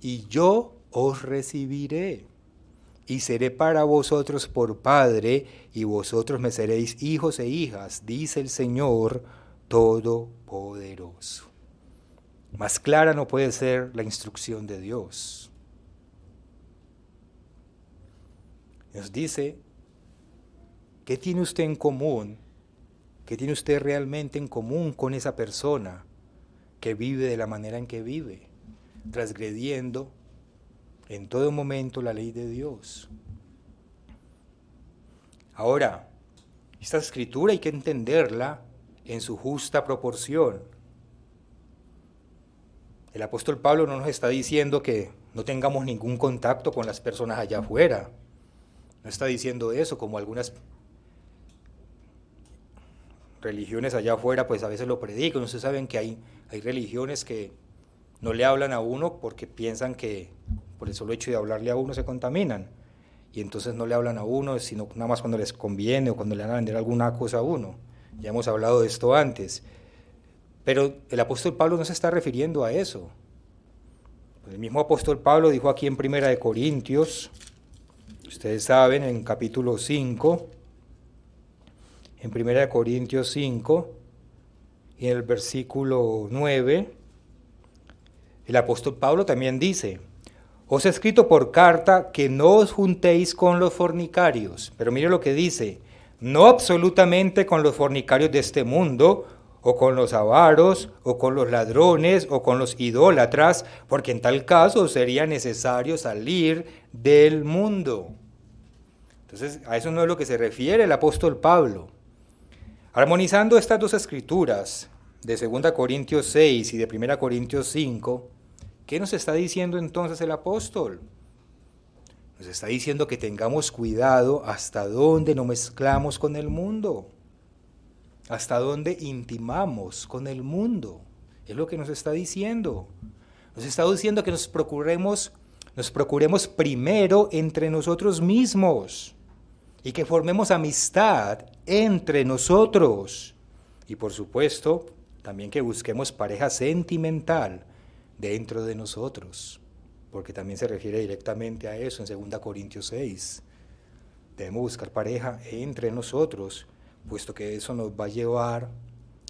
y yo os recibiré, y seré para vosotros por Padre, y vosotros me seréis hijos e hijas, dice el Señor Todopoderoso. Más clara no puede ser la instrucción de Dios. Nos dice, ¿qué tiene usted en común? ¿Qué tiene usted realmente en común con esa persona que vive de la manera en que vive, transgrediendo en todo momento la ley de Dios? Ahora, esta escritura hay que entenderla en su justa proporción. El apóstol Pablo no nos está diciendo que no tengamos ningún contacto con las personas allá afuera. No está diciendo eso, como algunas religiones allá afuera pues a veces lo predican. Ustedes saben que hay religiones que no le hablan a uno porque piensan que por el solo hecho de hablarle a uno se contaminan. Y entonces no le hablan a uno, sino nada más cuando les conviene o cuando le van a vender alguna cosa a uno. Ya hemos hablado de esto antes. Pero el apóstol Pablo no se está refiriendo a eso. El mismo apóstol Pablo dijo aquí en 1 Corintios, ustedes saben, en capítulo 5, en 1 Corintios 5, y en el versículo 9, el apóstol Pablo también dice, os he escrito por carta que no os juntéis con los fornicarios. Pero mire lo que dice, no absolutamente con los fornicarios de este mundo, o con los avaros, o con los ladrones, o con los idólatras, porque en tal caso sería necesario salir del mundo. Entonces, a eso no es lo que se refiere el apóstol Pablo. Armonizando estas dos escrituras, de 2 Corintios 6 y de 1 Corintios 5, ¿qué nos está diciendo entonces el apóstol? Nos está diciendo que tengamos cuidado hasta dónde nos mezclamos con el mundo, hasta dónde intimamos con el mundo. Es lo que nos está diciendo. Nos está diciendo que nos procuremos primero entre nosotros mismos y que formemos amistad entre nosotros. Y por supuesto, también que busquemos pareja sentimental dentro de nosotros, porque también se refiere directamente a eso en 2 Corintios 6. Debemos buscar pareja entre nosotros, puesto que eso nos va a llevar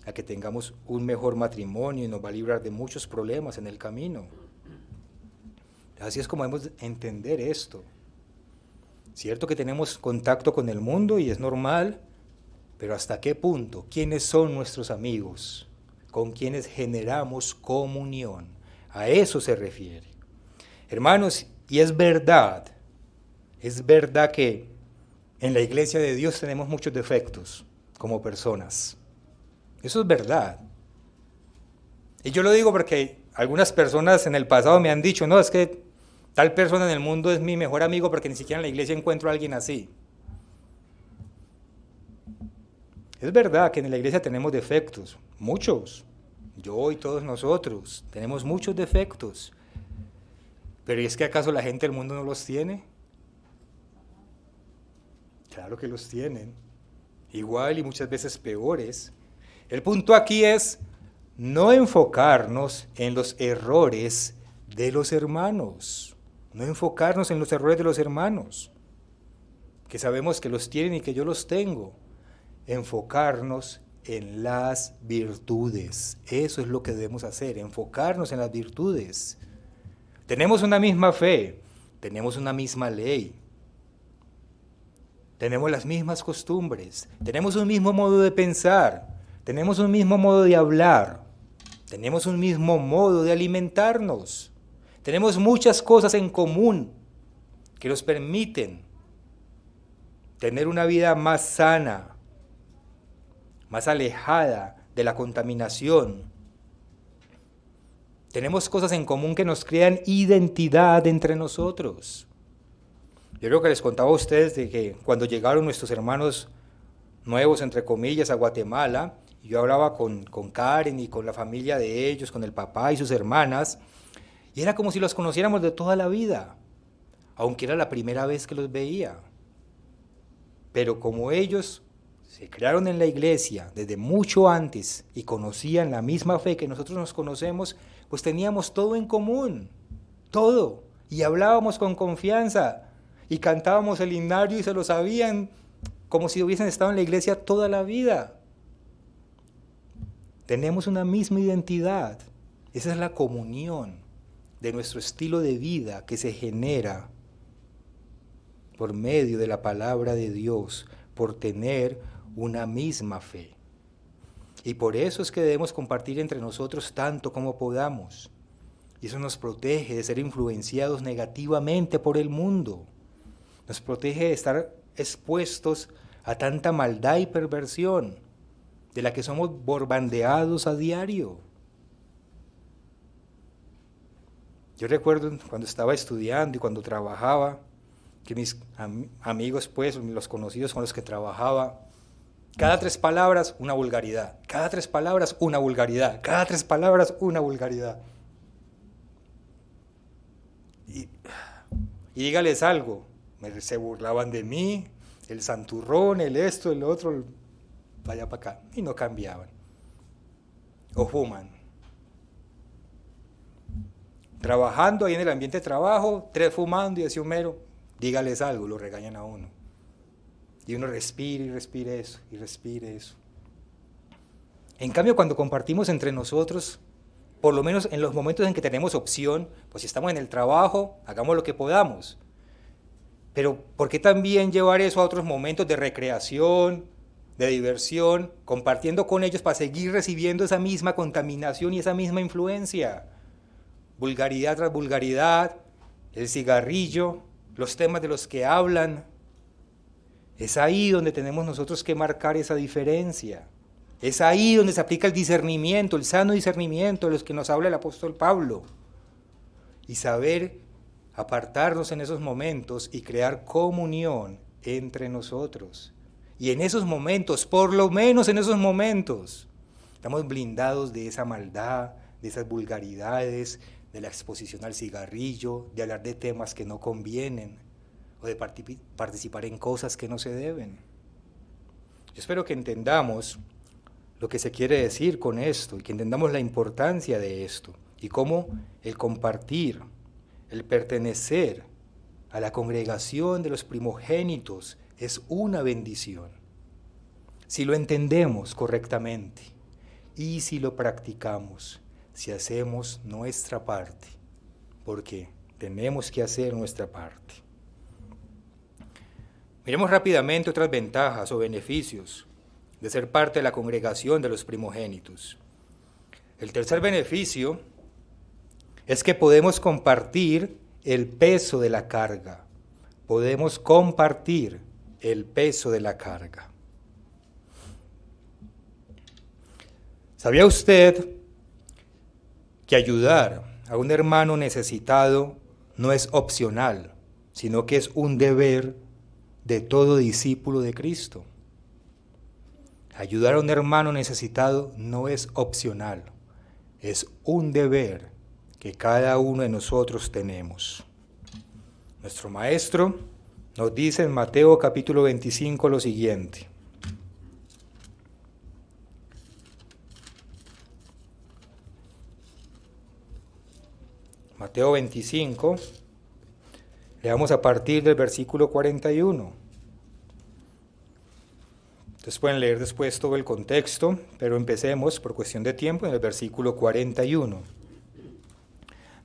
a que tengamos un mejor matrimonio y nos va a librar de muchos problemas en el camino. Así es como debemos entender esto. Cierto que tenemos contacto con el mundo y es normal, pero ¿hasta qué punto? ¿Quiénes son nuestros amigos? ¿Con quiénes generamos comunión? A eso se refiere. Hermanos, y es verdad que en la iglesia de Dios tenemos muchos defectos como personas. Eso es verdad. Y yo lo digo porque algunas personas en el pasado me han dicho, no, es que tal persona en el mundo es mi mejor amigo porque ni siquiera en la iglesia encuentro a alguien así. Es verdad que en la iglesia tenemos defectos, muchos. Yo y todos nosotros tenemos muchos defectos. Pero ¿y es que acaso la gente del mundo no los tiene? Claro que los tienen. Igual y muchas veces peores. El punto aquí es no enfocarnos en los errores de los hermanos. No enfocarnos en los errores de los hermanos, que sabemos que los tienen y que yo los tengo. Enfocarnos en las virtudes. Eso es lo que debemos hacer, enfocarnos en las virtudes. Tenemos una misma fe, tenemos una misma ley, tenemos las mismas costumbres, tenemos un mismo modo de pensar, tenemos un mismo modo de hablar, tenemos un mismo modo de alimentarnos, tenemos muchas cosas en común que nos permiten tener una vida más sana, más alejada de la contaminación. Tenemos cosas en común que nos crean identidad entre nosotros. Yo creo que les contaba a ustedes de que cuando llegaron nuestros hermanos nuevos, entre comillas, a Guatemala, yo hablaba con Karen y con la familia de ellos, con el papá y sus hermanas, y era como si los conociéramos de toda la vida, aunque era la primera vez que los veía. Pero como ellos se crearon en la iglesia desde mucho antes y conocían la misma fe que nosotros nos conocemos, pues teníamos todo en común, todo, y hablábamos con confianza, y cantábamos el himnario y se lo sabían como si hubiesen estado en la iglesia toda la vida. Tenemos una misma identidad. Esa es la comunión de nuestro estilo de vida que se genera por medio de la palabra de Dios, por tener una misma fe. Y por eso es que debemos compartir entre nosotros tanto como podamos. Y eso nos protege de ser influenciados negativamente por el mundo. Nos protege de estar expuestos a tanta maldad y perversión de la que somos bombardeados a diario. Yo recuerdo cuando estaba estudiando y cuando trabajaba, que mis amigos, pues, los conocidos con los que trabajaba, cada 3 palabras una vulgaridad, cada 3 palabras una vulgaridad, cada 3 palabras una vulgaridad. Y dígales algo, se burlaban de mí, el santurrón, el esto, el otro, vaya para acá, y no cambiaban. O fuman. Trabajando ahí en el ambiente de trabajo, 3 fumando y decía un mero, dígales algo, lo regañan a uno. Y uno respira y respira eso, y respire eso. En cambio, cuando compartimos entre nosotros, por lo menos en los momentos en que tenemos opción, pues si estamos en el trabajo, hagamos lo que podamos. Pero ¿por qué también llevar eso a otros momentos de recreación, de diversión, compartiendo con ellos para seguir recibiendo esa misma contaminación y esa misma influencia? Vulgaridad tras vulgaridad, el cigarrillo, los temas de los que hablan. Es ahí donde tenemos nosotros que marcar esa diferencia. Es ahí donde se aplica el discernimiento, el sano discernimiento de los que nos habla el apóstol Pablo. Y saber apartarnos en esos momentos y crear comunión entre nosotros. Y en esos momentos, por lo menos en esos momentos, estamos blindados de esa maldad, de esas vulgaridades, de la exposición al cigarrillo, de hablar de temas que no convienen, o de participar en cosas que no se deben. Yo espero que entendamos lo que se quiere decir con esto, y que entendamos la importancia de esto, y cómo el compartir, el pertenecer a la congregación de los primogénitos es una bendición. Si lo entendemos correctamente y si lo practicamos, si hacemos nuestra parte, porque tenemos que hacer nuestra parte. Miremos rápidamente otras ventajas o beneficios de ser parte de la congregación de los primogénitos. El tercer beneficio es que podemos compartir el peso de la carga. Podemos compartir el peso de la carga. ¿Sabía usted que ayudar a un hermano necesitado no es opcional, sino que es un deber de todo discípulo de Cristo? Ayudar a un hermano necesitado no es opcional, es un deber que cada uno de nosotros tenemos. Nuestro maestro nos dice en Mateo capítulo 25 lo siguiente. Mateo 25, leamos a partir del versículo 41. Ustedes pueden leer después todo el contexto, pero empecemos por cuestión de tiempo en el versículo 41.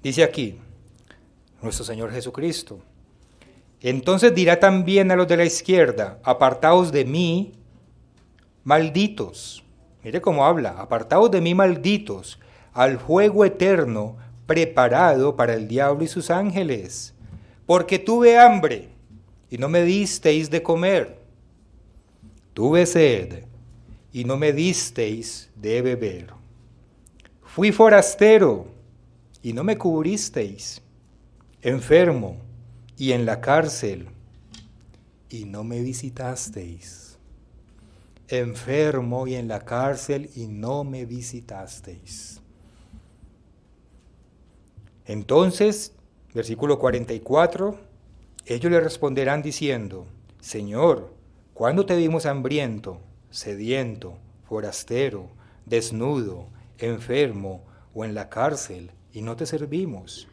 Dice aquí, nuestro Señor Jesucristo. Entonces dirá también a los de la izquierda, apartaos de mí, malditos. Mire cómo habla, apartaos de mí, malditos, al fuego eterno preparado para el diablo y sus ángeles. Porque tuve hambre y no me disteis de comer. Tuve sed y no me disteis de beber. Fui forastero y no me cubristeis. Enfermo y en la cárcel y no me visitasteis. Enfermo y en la cárcel y no me visitasteis. Entonces, versículo 44, ellos le responderán diciendo, Señor, ¿cuándo te vimos hambriento, sediento, forastero, desnudo, enfermo o en la cárcel y no te servimos?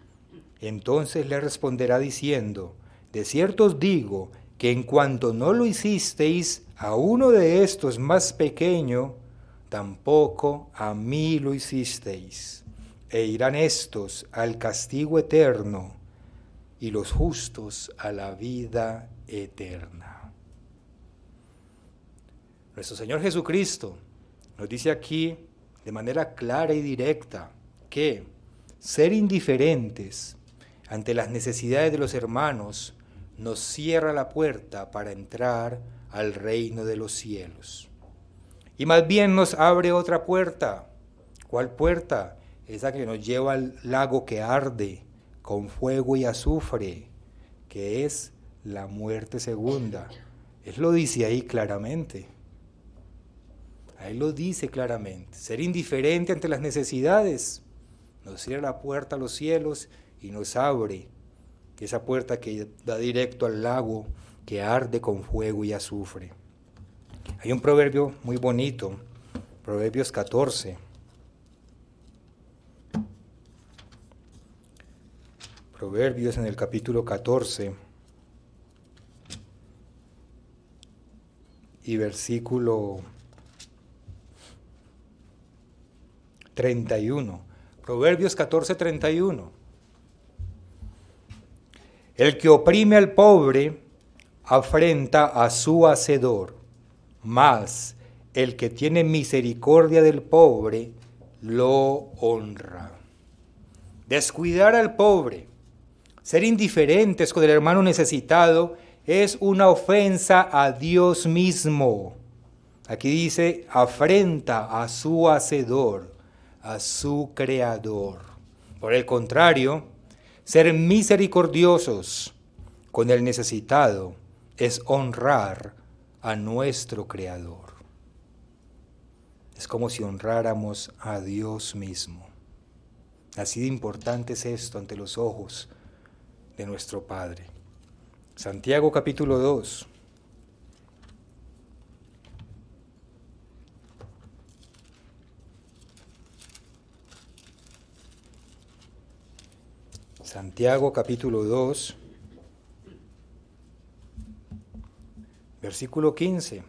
Entonces le responderá diciendo, de cierto os digo que en cuanto no lo hicisteis a uno de estos más pequeño, tampoco a mí lo hicisteis. E irán estos al castigo eterno y los justos a la vida eterna. Nuestro Señor Jesucristo nos dice aquí de manera clara y directa que ser indiferentes ante las necesidades de los hermanos nos cierra la puerta para entrar al reino de los cielos. Y más bien nos abre otra puerta. ¿Cuál puerta? Esa que nos lleva al lago que arde con fuego y azufre, que es la muerte segunda. Él lo dice ahí claramente. Ahí lo dice claramente. Ser indiferente ante las necesidades nos cierra la puerta a los cielos y nos abre esa puerta que da directo al lago que arde con fuego y azufre. Hay un proverbio muy bonito, Proverbios 14. Proverbios en el capítulo 14 y versículo 31. Proverbios 14, 31. El que oprime al pobre afrenta a su hacedor, mas el que tiene misericordia del pobre lo honra. Descuidar al pobre, ser indiferentes con el hermano necesitado es una ofensa a Dios mismo. Aquí dice, afrenta a su hacedor, a su creador. Por el contrario, ser misericordiosos con el necesitado es honrar a nuestro creador. Es como si honráramos a Dios mismo. Así de importante es esto ante los ojos de nuestro Padre. Santiago capítulo 2. Santiago capítulo 2, versículo 15.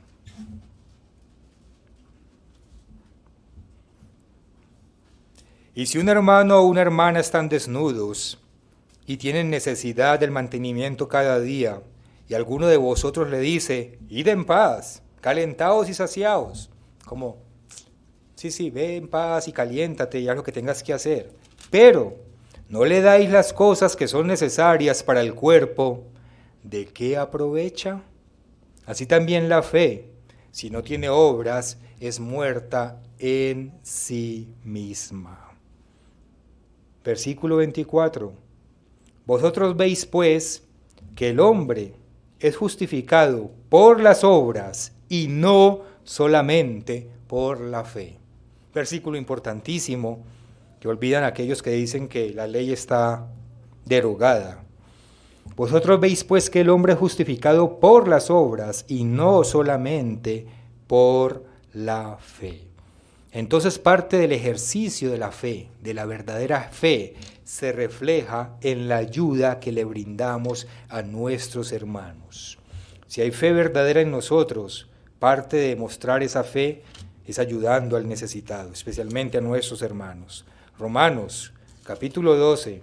Y si un hermano o una hermana están desnudos y tienen necesidad del mantenimiento cada día, y alguno de vosotros le dice, id en paz, calentaos y saciaos, como, sí, ve en paz y caliéntate y haz lo que tengas que hacer, pero no le dais las cosas que son necesarias para el cuerpo, ¿de qué aprovecha? Así también la fe, si no tiene obras, es muerta en sí misma. Versículo 24. Vosotros veis, pues, que el hombre es justificado por las obras y no solamente por la fe. Versículo importantísimo que olvidan aquellos que dicen que la ley está derogada. Vosotros veis, pues, que el hombre es justificado por las obras y no solamente por la fe. Entonces parte del ejercicio de la fe, de la verdadera fe, se refleja en la ayuda que le brindamos a nuestros hermanos. Si hay fe verdadera en nosotros, parte de mostrar esa fe es ayudando al necesitado, especialmente a nuestros hermanos. Romanos, capítulo 12.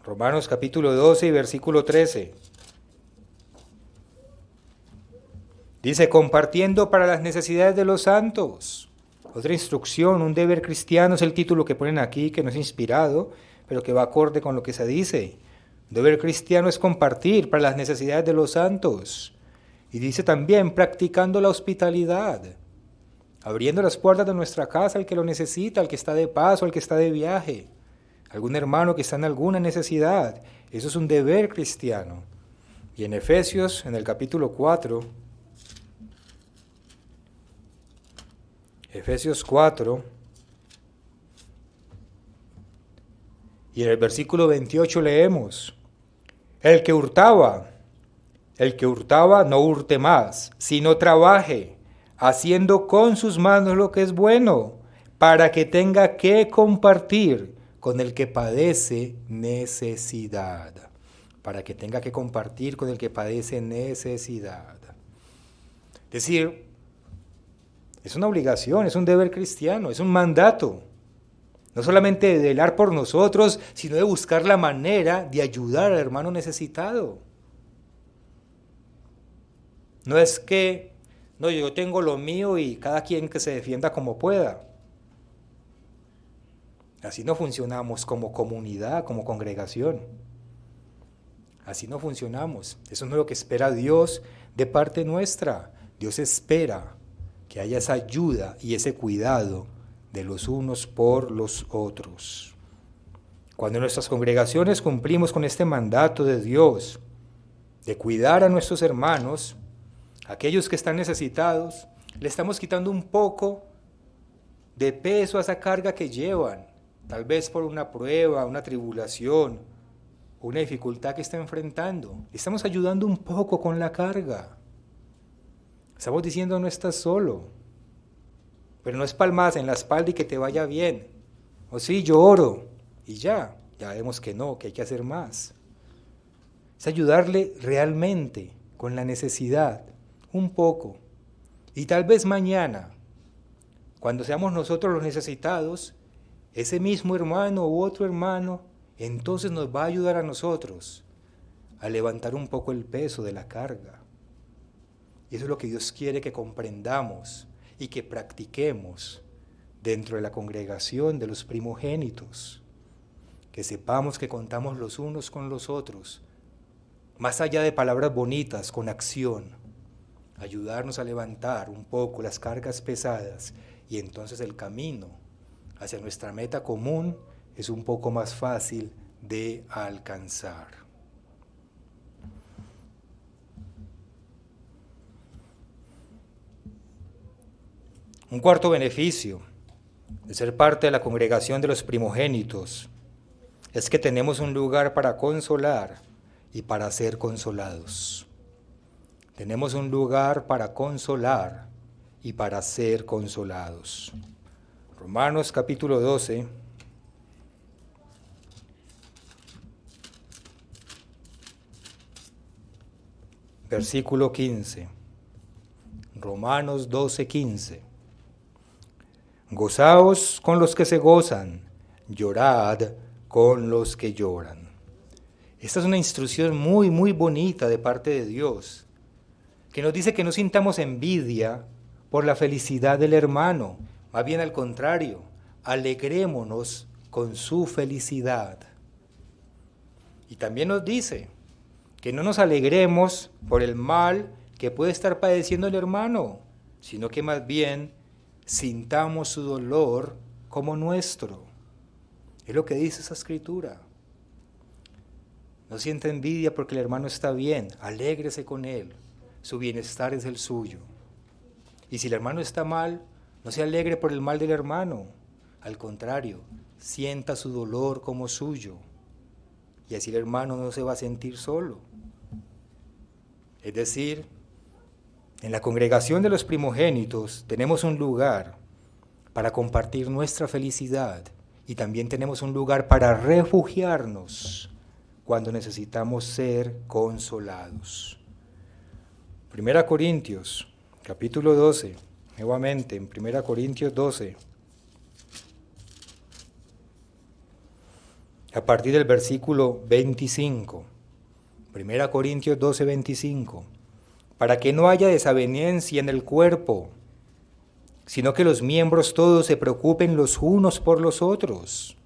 Romanos capítulo 12 y versículo 13. Dice, compartiendo para las necesidades de los santos. Otra instrucción, un deber cristiano es el título que ponen aquí, que no es inspirado, pero que va acorde con lo que se dice. Un deber cristiano es compartir para las necesidades de los santos. Y dice también, practicando la hospitalidad, abriendo las puertas de nuestra casa al que lo necesita, al que está de paso, al que está de viaje, algún hermano que está en alguna necesidad. Eso es un deber cristiano. Y en Efesios, en el capítulo 4, Efesios 4, y en el versículo 28 leemos, el que hurtaba no hurte más, sino trabaje, haciendo con sus manos lo que es bueno, para que tenga que compartir con el que padece necesidad. Para que tenga que compartir con el que padece necesidad. Es decir, es una obligación, es un deber cristiano, es un mandato. No solamente de velar por nosotros, sino de buscar la manera de ayudar al hermano necesitado. No es que, no, yo tengo lo mío y cada quien que se defienda como pueda. Así no funcionamos como comunidad, como congregación. Así no funcionamos. Eso no es lo que espera Dios de parte nuestra. Dios espera que haya esa ayuda y ese cuidado de los unos por los otros. Cuando en nuestras congregaciones cumplimos con este mandato de Dios, de cuidar a nuestros hermanos, aquellos que están necesitados, le estamos quitando un poco de peso a esa carga que llevan, tal vez por una prueba, una tribulación, una dificultad que está enfrentando. Le estamos ayudando un poco con la carga. Estamos diciendo, no estás solo, pero no es palmadas en la espalda y que te vaya bien. O sí, yo oro y ya vemos que no, que hay que hacer más. Es ayudarle realmente con la necesidad, un poco. Y tal vez mañana, cuando seamos nosotros los necesitados, ese mismo hermano u otro hermano, entonces nos va a ayudar a nosotros a levantar un poco el peso de la carga. Y eso es lo que Dios quiere que comprendamos y que practiquemos dentro de la congregación de los primogénitos. Que sepamos que contamos los unos con los otros, más allá de palabras bonitas, con acción. Ayudarnos a levantar un poco las cargas pesadas y entonces el camino hacia nuestra meta común es un poco más fácil de alcanzar. Un cuarto beneficio de ser parte de la congregación de los primogénitos es que tenemos un lugar para consolar y para ser consolados. Tenemos un lugar para consolar y para ser consolados. Romanos capítulo 12. Versículo 15. Romanos 12, 15. Gozaos con los que se gozan, llorad con los que lloran. Esta es una instrucción muy, muy bonita de parte de Dios, que nos dice que no sintamos envidia por la felicidad del hermano, más bien al contrario, alegrémonos con su felicidad. Y también nos dice que no nos alegremos por el mal que puede estar padeciendo el hermano, sino que más bien sintamos su dolor como nuestro. Es lo que dice esa escritura. No sienta envidia porque el hermano está bien, alégrese con él, su bienestar es el suyo. Y si el hermano está mal, no se alegre por el mal del hermano, al contrario, sienta su dolor como suyo, y así el hermano no se va a sentir solo. Es decir, en la congregación de los primogénitos tenemos un lugar para compartir nuestra felicidad y también tenemos un lugar para refugiarnos cuando necesitamos ser consolados. 1 Corintios, capítulo 12, nuevamente en 1 Corintios 12. a partir del versículo 25. 1 Corintios 12, 25. Para que no haya desaveniencia en el cuerpo, sino que los miembros todos se preocupen los unos por los otros.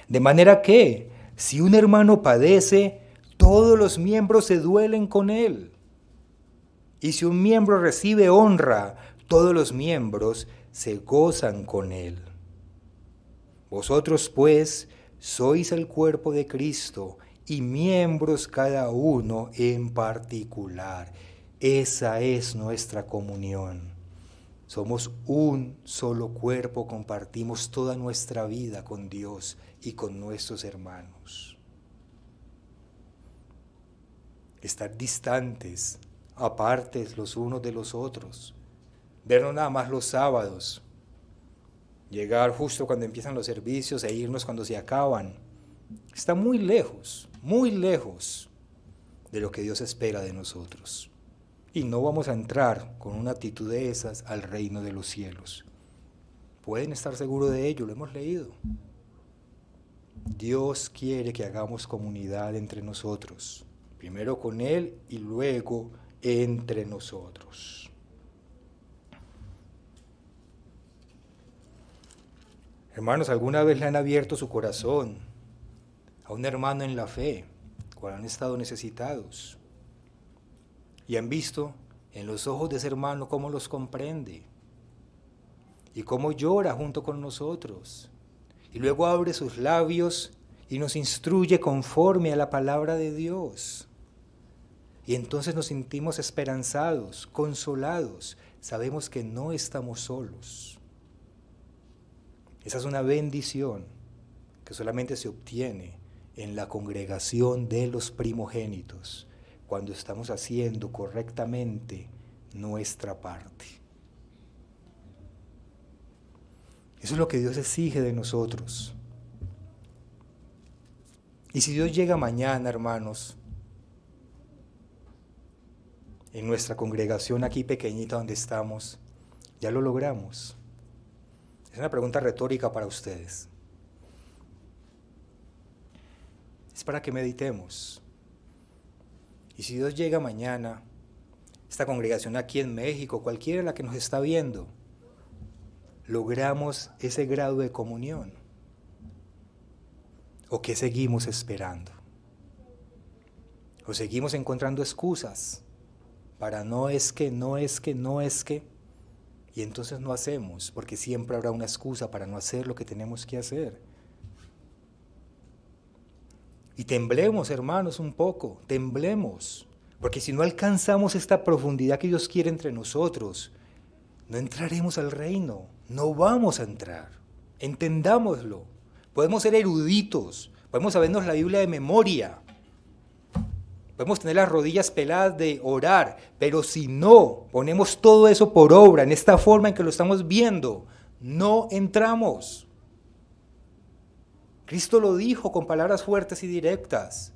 De manera que, si un hermano padece, todos los miembros se duelen con él. Y si un miembro recibe honra, todos los miembros se gozan con él. Vosotros, pues, sois el cuerpo de Cristo y miembros cada uno en particular. Esa es nuestra comunión. Somos un solo cuerpo, compartimos toda nuestra vida con Dios y con nuestros hermanos. Estar distantes, apartes los unos de los otros, vernos nada más los sábados, llegar justo cuando empiezan los servicios e irnos cuando se acaban, está muy lejos de lo que Dios espera de nosotros. Y no vamos a entrar con una actitud de esas al reino de los cielos. Pueden estar seguros de ello, lo hemos leído. Dios quiere que hagamos comunidad entre nosotros, primero con Él y luego entre nosotros. Hermanos, ¿alguna vez le han abierto su corazón a un hermano en la fe cuando han estado necesitados? Y han visto en los ojos de ese hermano cómo los comprende y cómo llora junto con nosotros. Y luego abre sus labios y nos instruye conforme a la palabra de Dios. Y entonces nos sentimos esperanzados, consolados. Sabemos que no estamos solos. Esa es una bendición que solamente se obtiene en la congregación de los primogénitos, cuando estamos haciendo correctamente nuestra parte. Eso es lo que Dios exige de nosotros. Y si Dios llega mañana, hermanos, en nuestra congregación aquí pequeñita donde estamos, ya lo logramos. Es una pregunta retórica para ustedes. Es para que meditemos. Y si Dios llega mañana, esta congregación aquí en México, cualquiera la que nos está viendo, logramos ese grado de comunión. ¿O qué seguimos esperando? ¿O seguimos encontrando excusas para no es que, y entonces no hacemos, porque siempre habrá una excusa para no hacer lo que tenemos que hacer? Y temblemos, hermanos, un poco, temblemos, porque si no alcanzamos esta profundidad que Dios quiere entre nosotros, no entraremos al reino, no vamos a entrar. Entendámoslo. Podemos ser eruditos, podemos sabernos la Biblia de memoria, podemos tener las rodillas peladas de orar, pero si no ponemos todo eso por obra en esta forma en que lo estamos viendo, no entramos. Cristo lo dijo con palabras fuertes y directas.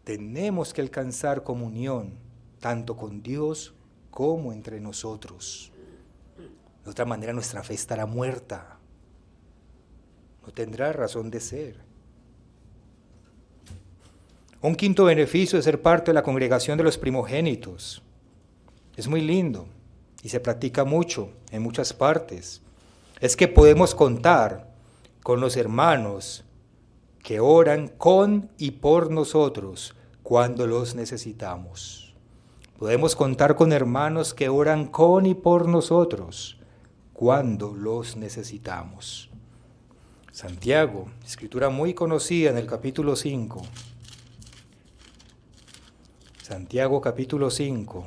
Tenemos que alcanzar comunión, tanto con Dios como entre nosotros. De otra manera nuestra fe estará muerta. No tendrá razón de ser. Un quinto beneficio de ser parte de la congregación de los primogénitos. Es muy lindo y se practica mucho en muchas partes. Es que podemos contar con los hermanos que oran con y por nosotros cuando los necesitamos. Podemos contar con hermanos que oran con y por nosotros cuando los necesitamos. Santiago, escritura muy conocida en el capítulo 5. Santiago capítulo 5,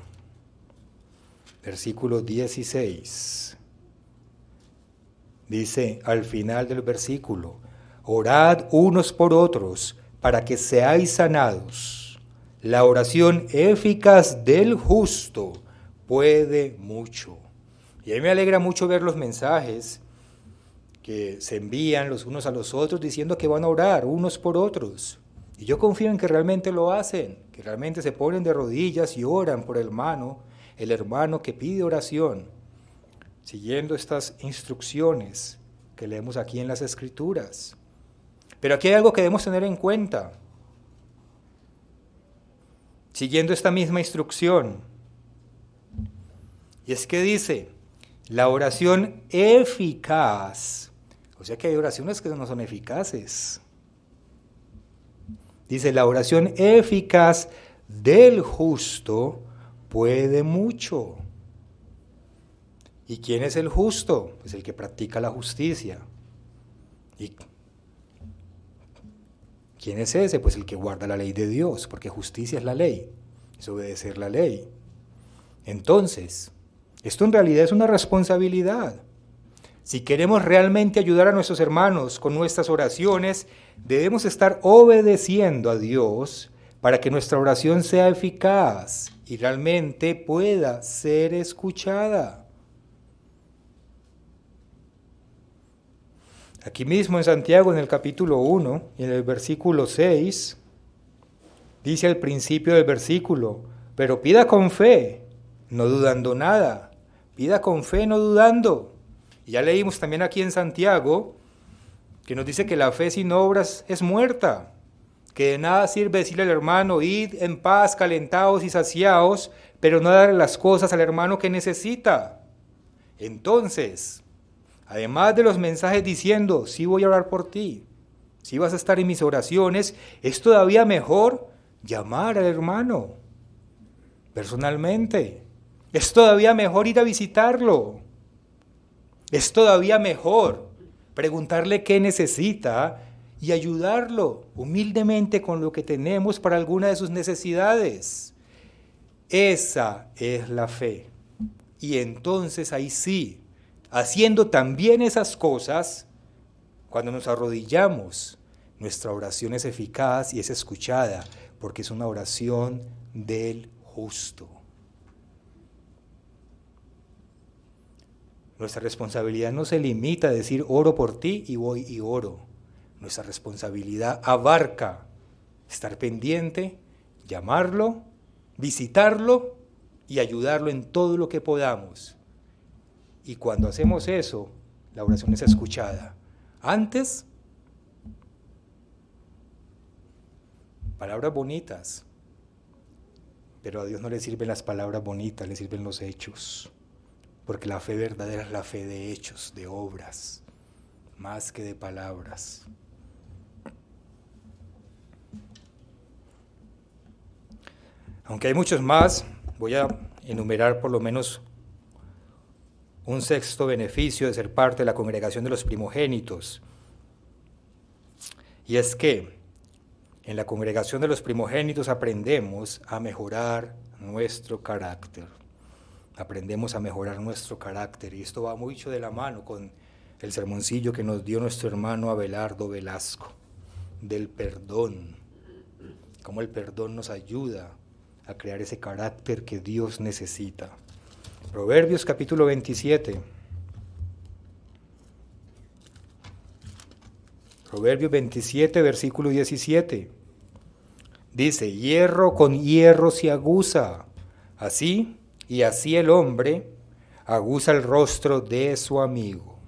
versículo 16. Dice al final del versículo: orad unos por otros para que seáis sanados. La oración eficaz del justo puede mucho. Y a mí me alegra mucho ver los mensajes que se envían los unos a los otros diciendo que van a orar unos por otros. Y yo confío en que realmente lo hacen, que realmente se ponen de rodillas y oran por el hermano que pide oración, siguiendo estas instrucciones que leemos aquí en las Escrituras. Pero aquí hay algo que debemos tener en cuenta. Siguiendo esta misma instrucción. Y es que dice, la oración eficaz. O sea que hay oraciones que no son eficaces. Dice, la oración eficaz del justo puede mucho. ¿Y quién es el justo? Pues el que practica la justicia. ¿Y quién es ese? Pues el que guarda la ley de Dios, porque justicia es la ley, es obedecer la ley. Entonces, esto en realidad es una responsabilidad. Si queremos realmente ayudar a nuestros hermanos con nuestras oraciones, debemos estar obedeciendo a Dios para que nuestra oración sea eficaz y realmente pueda ser escuchada. Aquí mismo en Santiago, en el capítulo 1, y en el versículo 6, dice al principio del versículo, pero pida con fe, no dudando nada. Pida con fe, no dudando. Y ya leímos también aquí en Santiago, que nos dice que la fe sin obras es muerta, que de nada sirve decirle al hermano, id en paz, calentados y saciados, pero no darle las cosas al hermano que necesita. Entonces, además de los mensajes diciendo, sí voy a orar por ti, sí vas a estar en mis oraciones, es todavía mejor llamar al hermano personalmente. Es todavía mejor ir a visitarlo. Es todavía mejor preguntarle qué necesita y ayudarlo humildemente con lo que tenemos para alguna de sus necesidades. Esa es la fe. Y entonces ahí sí, haciendo también esas cosas, cuando nos arrodillamos, nuestra oración es eficaz y es escuchada, porque es una oración del justo. Nuestra responsabilidad no se limita a decir oro por ti y voy y oro. Nuestra responsabilidad abarca estar pendiente, llamarlo, visitarlo y ayudarlo en todo lo que podamos. Y cuando hacemos eso, la oración es escuchada. Antes, palabras bonitas, pero a Dios no le sirven las palabras bonitas, le sirven los hechos. Porque la fe verdadera es la fe de hechos, de obras, más que de palabras. Aunque hay muchos más, voy a enumerar por lo menos un sexto beneficio de ser parte de la congregación de los primogénitos. Y es que en la congregación de los primogénitos aprendemos a mejorar nuestro carácter. Aprendemos a mejorar nuestro carácter y esto va mucho de la mano con el sermoncillo que nos dio nuestro hermano Abelardo Velasco, del perdón, cómo el perdón nos ayuda a crear ese carácter que Dios necesita. Proverbios capítulo 27. Proverbios 27, versículo 17. Dice, hierro con hierro se aguza, así y así el hombre aguza el rostro de su amigo.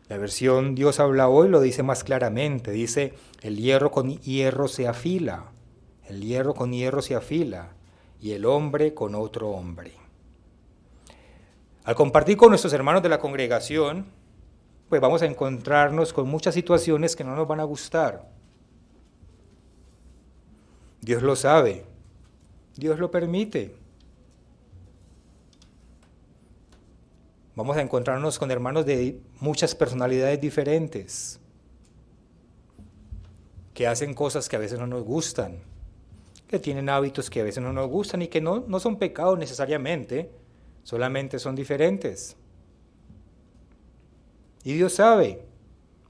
La versión Dios habla hoy lo dice más claramente. Dice, el hierro con hierro se afila. El hierro con hierro se afila. Y el hombre con otro hombre. Al compartir con nuestros hermanos de la congregación, pues vamos a encontrarnos con muchas situaciones que no nos van a gustar. Dios lo sabe. Dios lo permite. Vamos a encontrarnos con hermanos de muchas personalidades diferentes, que hacen cosas que a veces no nos gustan, que tienen hábitos que a veces no nos gustan y que no son pecados necesariamente, solamente son diferentes. Y Dios sabe,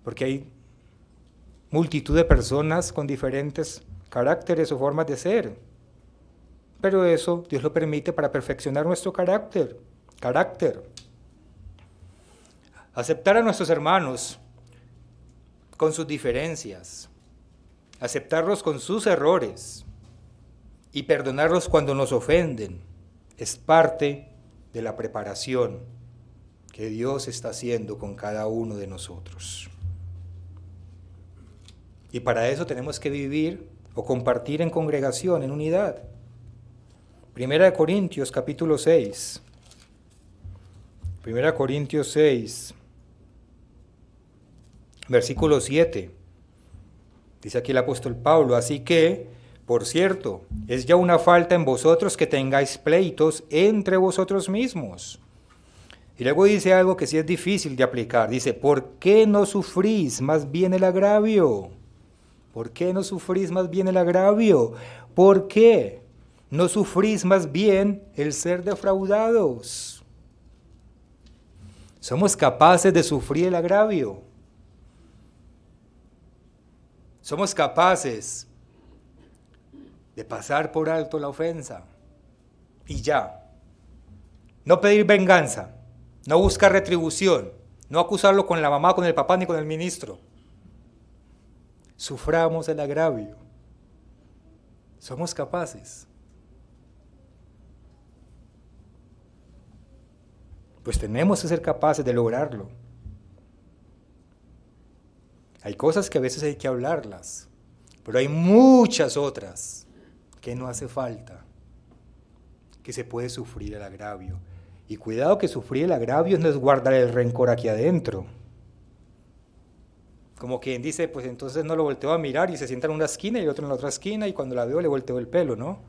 porque hay multitud de personas con diferentes caracteres o formas de ser. Pero eso Dios lo permite para perfeccionar nuestro carácter. Aceptar a nuestros hermanos con sus diferencias, aceptarlos con sus errores y perdonarlos cuando nos ofenden es parte de la preparación que Dios está haciendo con cada uno de nosotros. Y para eso tenemos que vivir o compartir en congregación, en unidad. Primera de Corintios, capítulo 6. Primera de Corintios 6, versículo 7. Dice aquí el apóstol Pablo, así que, por cierto, es ya una falta en vosotros que tengáis pleitos entre vosotros mismos. Y luego dice algo que sí es difícil de aplicar. Dice, ¿por qué no sufrís más bien el agravio? ¿Por qué no sufrís más bien el agravio? ¿Por qué no sufrís más bien el ser defraudados? Somos capaces de sufrir el agravio. Somos capaces de pasar por alto la ofensa y ya. No pedir venganza, no buscar retribución, no acusarlo con la mamá, con el papá ni con el ministro. Suframos el agravio. Somos capaces. Pues tenemos que ser capaces de lograrlo. Hay cosas que a veces hay que hablarlas, pero hay muchas otras que no hace falta, que se puede sufrir el agravio. Y cuidado que sufrir el agravio no es guardar el rencor aquí adentro. Como quien dice, pues entonces no lo volteo a mirar y se sienta en una esquina y el otro en la otra esquina y cuando la veo le volteo el pelo, ¿no?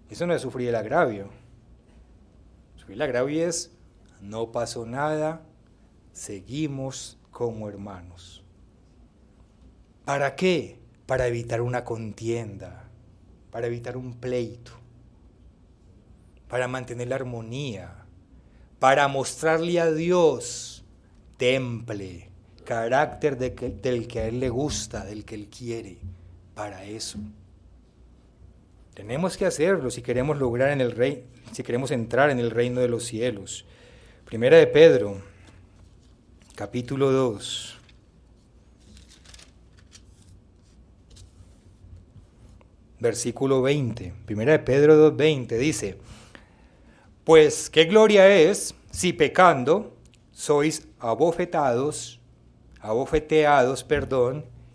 Eso no es sufrir el agravio. Sufrir el agravio es, no pasó nada, seguimos como hermanos. ¿Para qué? Para evitar una contienda, para evitar un pleito, para mantener la armonía, para mostrarle a Dios temple, carácter del que a Él le gusta, del que Él quiere, para eso. Tenemos que hacerlo si queremos lograr en el rey, si queremos entrar en el reino de los cielos. Primera de Pedro, capítulo 2. Versículo 20. Primera de Pedro 2:20 dice, pues qué gloria es si pecando sois abofeteados,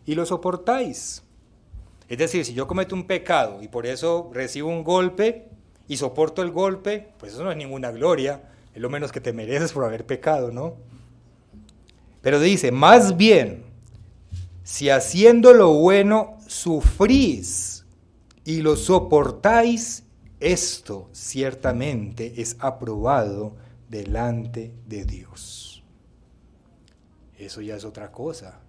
y lo soportáis. Es decir, si yo cometo un pecado y por eso recibo un golpe y soporto el golpe, pues eso no es ninguna gloria, es lo menos que te mereces por haber pecado, ¿no? Pero dice, más bien, si haciendo lo bueno sufrís y lo soportáis, esto ciertamente es aprobado delante de Dios. Eso ya es otra cosa,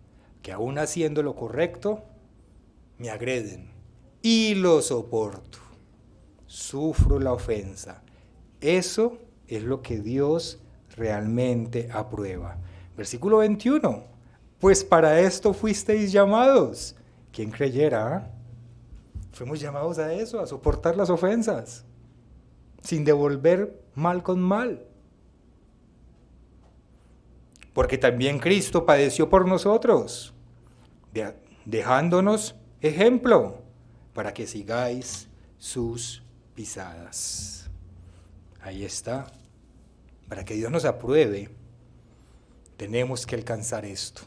que aún haciendo lo correcto, me agreden y lo soporto, sufro la ofensa. Eso es lo que Dios realmente aprueba. Versículo 21, pues para esto fuisteis llamados. ¿Quién creyera? Fuimos llamados a eso, a soportar las ofensas, sin devolver mal con mal. Porque también Cristo padeció por nosotros, dejándonos ejemplo para que sigáis sus pisadas. Ahí está. Para que Dios nos apruebe, tenemos que alcanzar esto.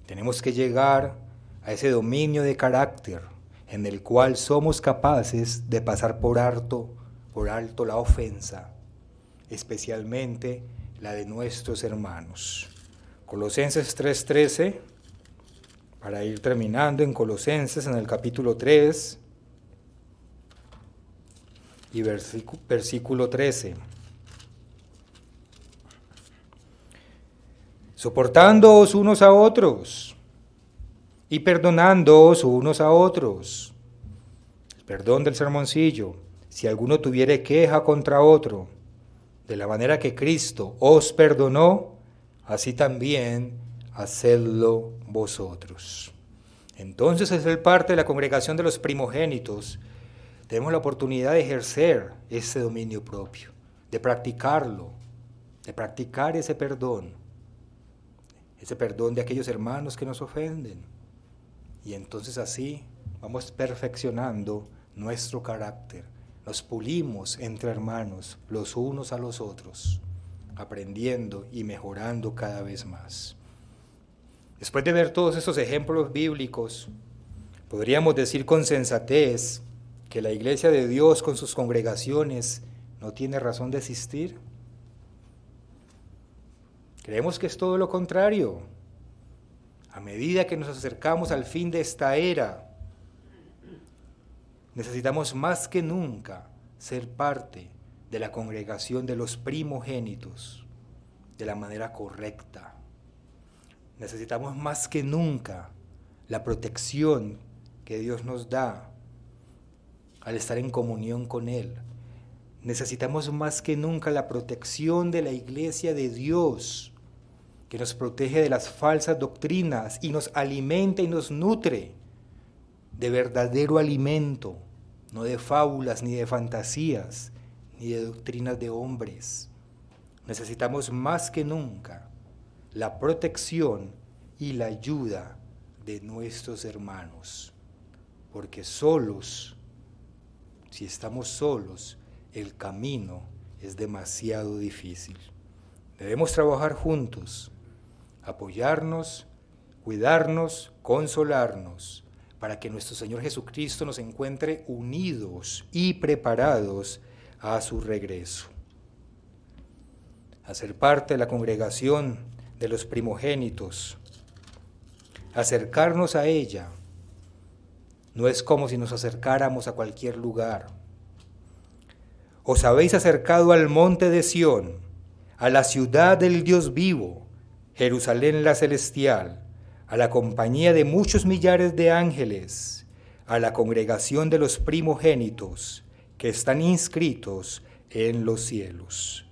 Tenemos que llegar a ese dominio de carácter en el cual somos capaces de pasar por alto la ofensa, especialmente la de nuestros hermanos. Colosenses 3:13, para ir terminando en Colosenses en el capítulo 3 y versículo 13. Soportándoos unos a otros y perdonándoos unos a otros. El perdón del sermoncillo. Si alguno tuviere queja contra otro, de la manera que Cristo os perdonó, así también hacedlo vosotros. Entonces, al ser parte de la congregación de los primogénitos, tenemos la oportunidad de ejercer ese dominio propio, de practicarlo, de practicar ese perdón de aquellos hermanos que nos ofenden. Y entonces así vamos perfeccionando nuestro carácter, nos pulimos entre hermanos los unos a los otros, aprendiendo y mejorando cada vez más. Después de ver todos estos ejemplos bíblicos, podríamos decir con sensatez que la iglesia de Dios con sus congregaciones no tiene razón de existir. Creemos que es todo lo contrario. A medida que nos acercamos al fin de esta era, necesitamos más que nunca ser parte de la congregación de los primogénitos de la manera correcta. Necesitamos más que nunca la protección que Dios nos da al estar en comunión con Él. Necesitamos más que nunca la protección de la iglesia de Dios, que nos protege de las falsas doctrinas y nos alimenta y nos nutre de verdadero alimento, no de fábulas ni de fantasías, ni de doctrinas de hombres. Necesitamos más que nunca la protección y la ayuda de nuestros hermanos, porque solos, si estamos solos, el camino es demasiado difícil. Debemos trabajar juntos, apoyarnos, cuidarnos, consolarnos, para que nuestro Señor Jesucristo nos encuentre unidos y preparados a su regreso. Hacer parte de la congregación de los primogénitos, acercarnos a ella, no es como si nos acercáramos a cualquier lugar. Os habéis acercado al monte de Sión, a la ciudad del Dios vivo, Jerusalén la celestial, a la compañía de muchos millares de ángeles, a la congregación de los primogénitos que están inscritos en los cielos.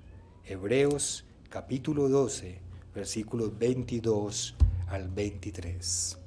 Hebreos capítulo 12, versículos 22 al 23.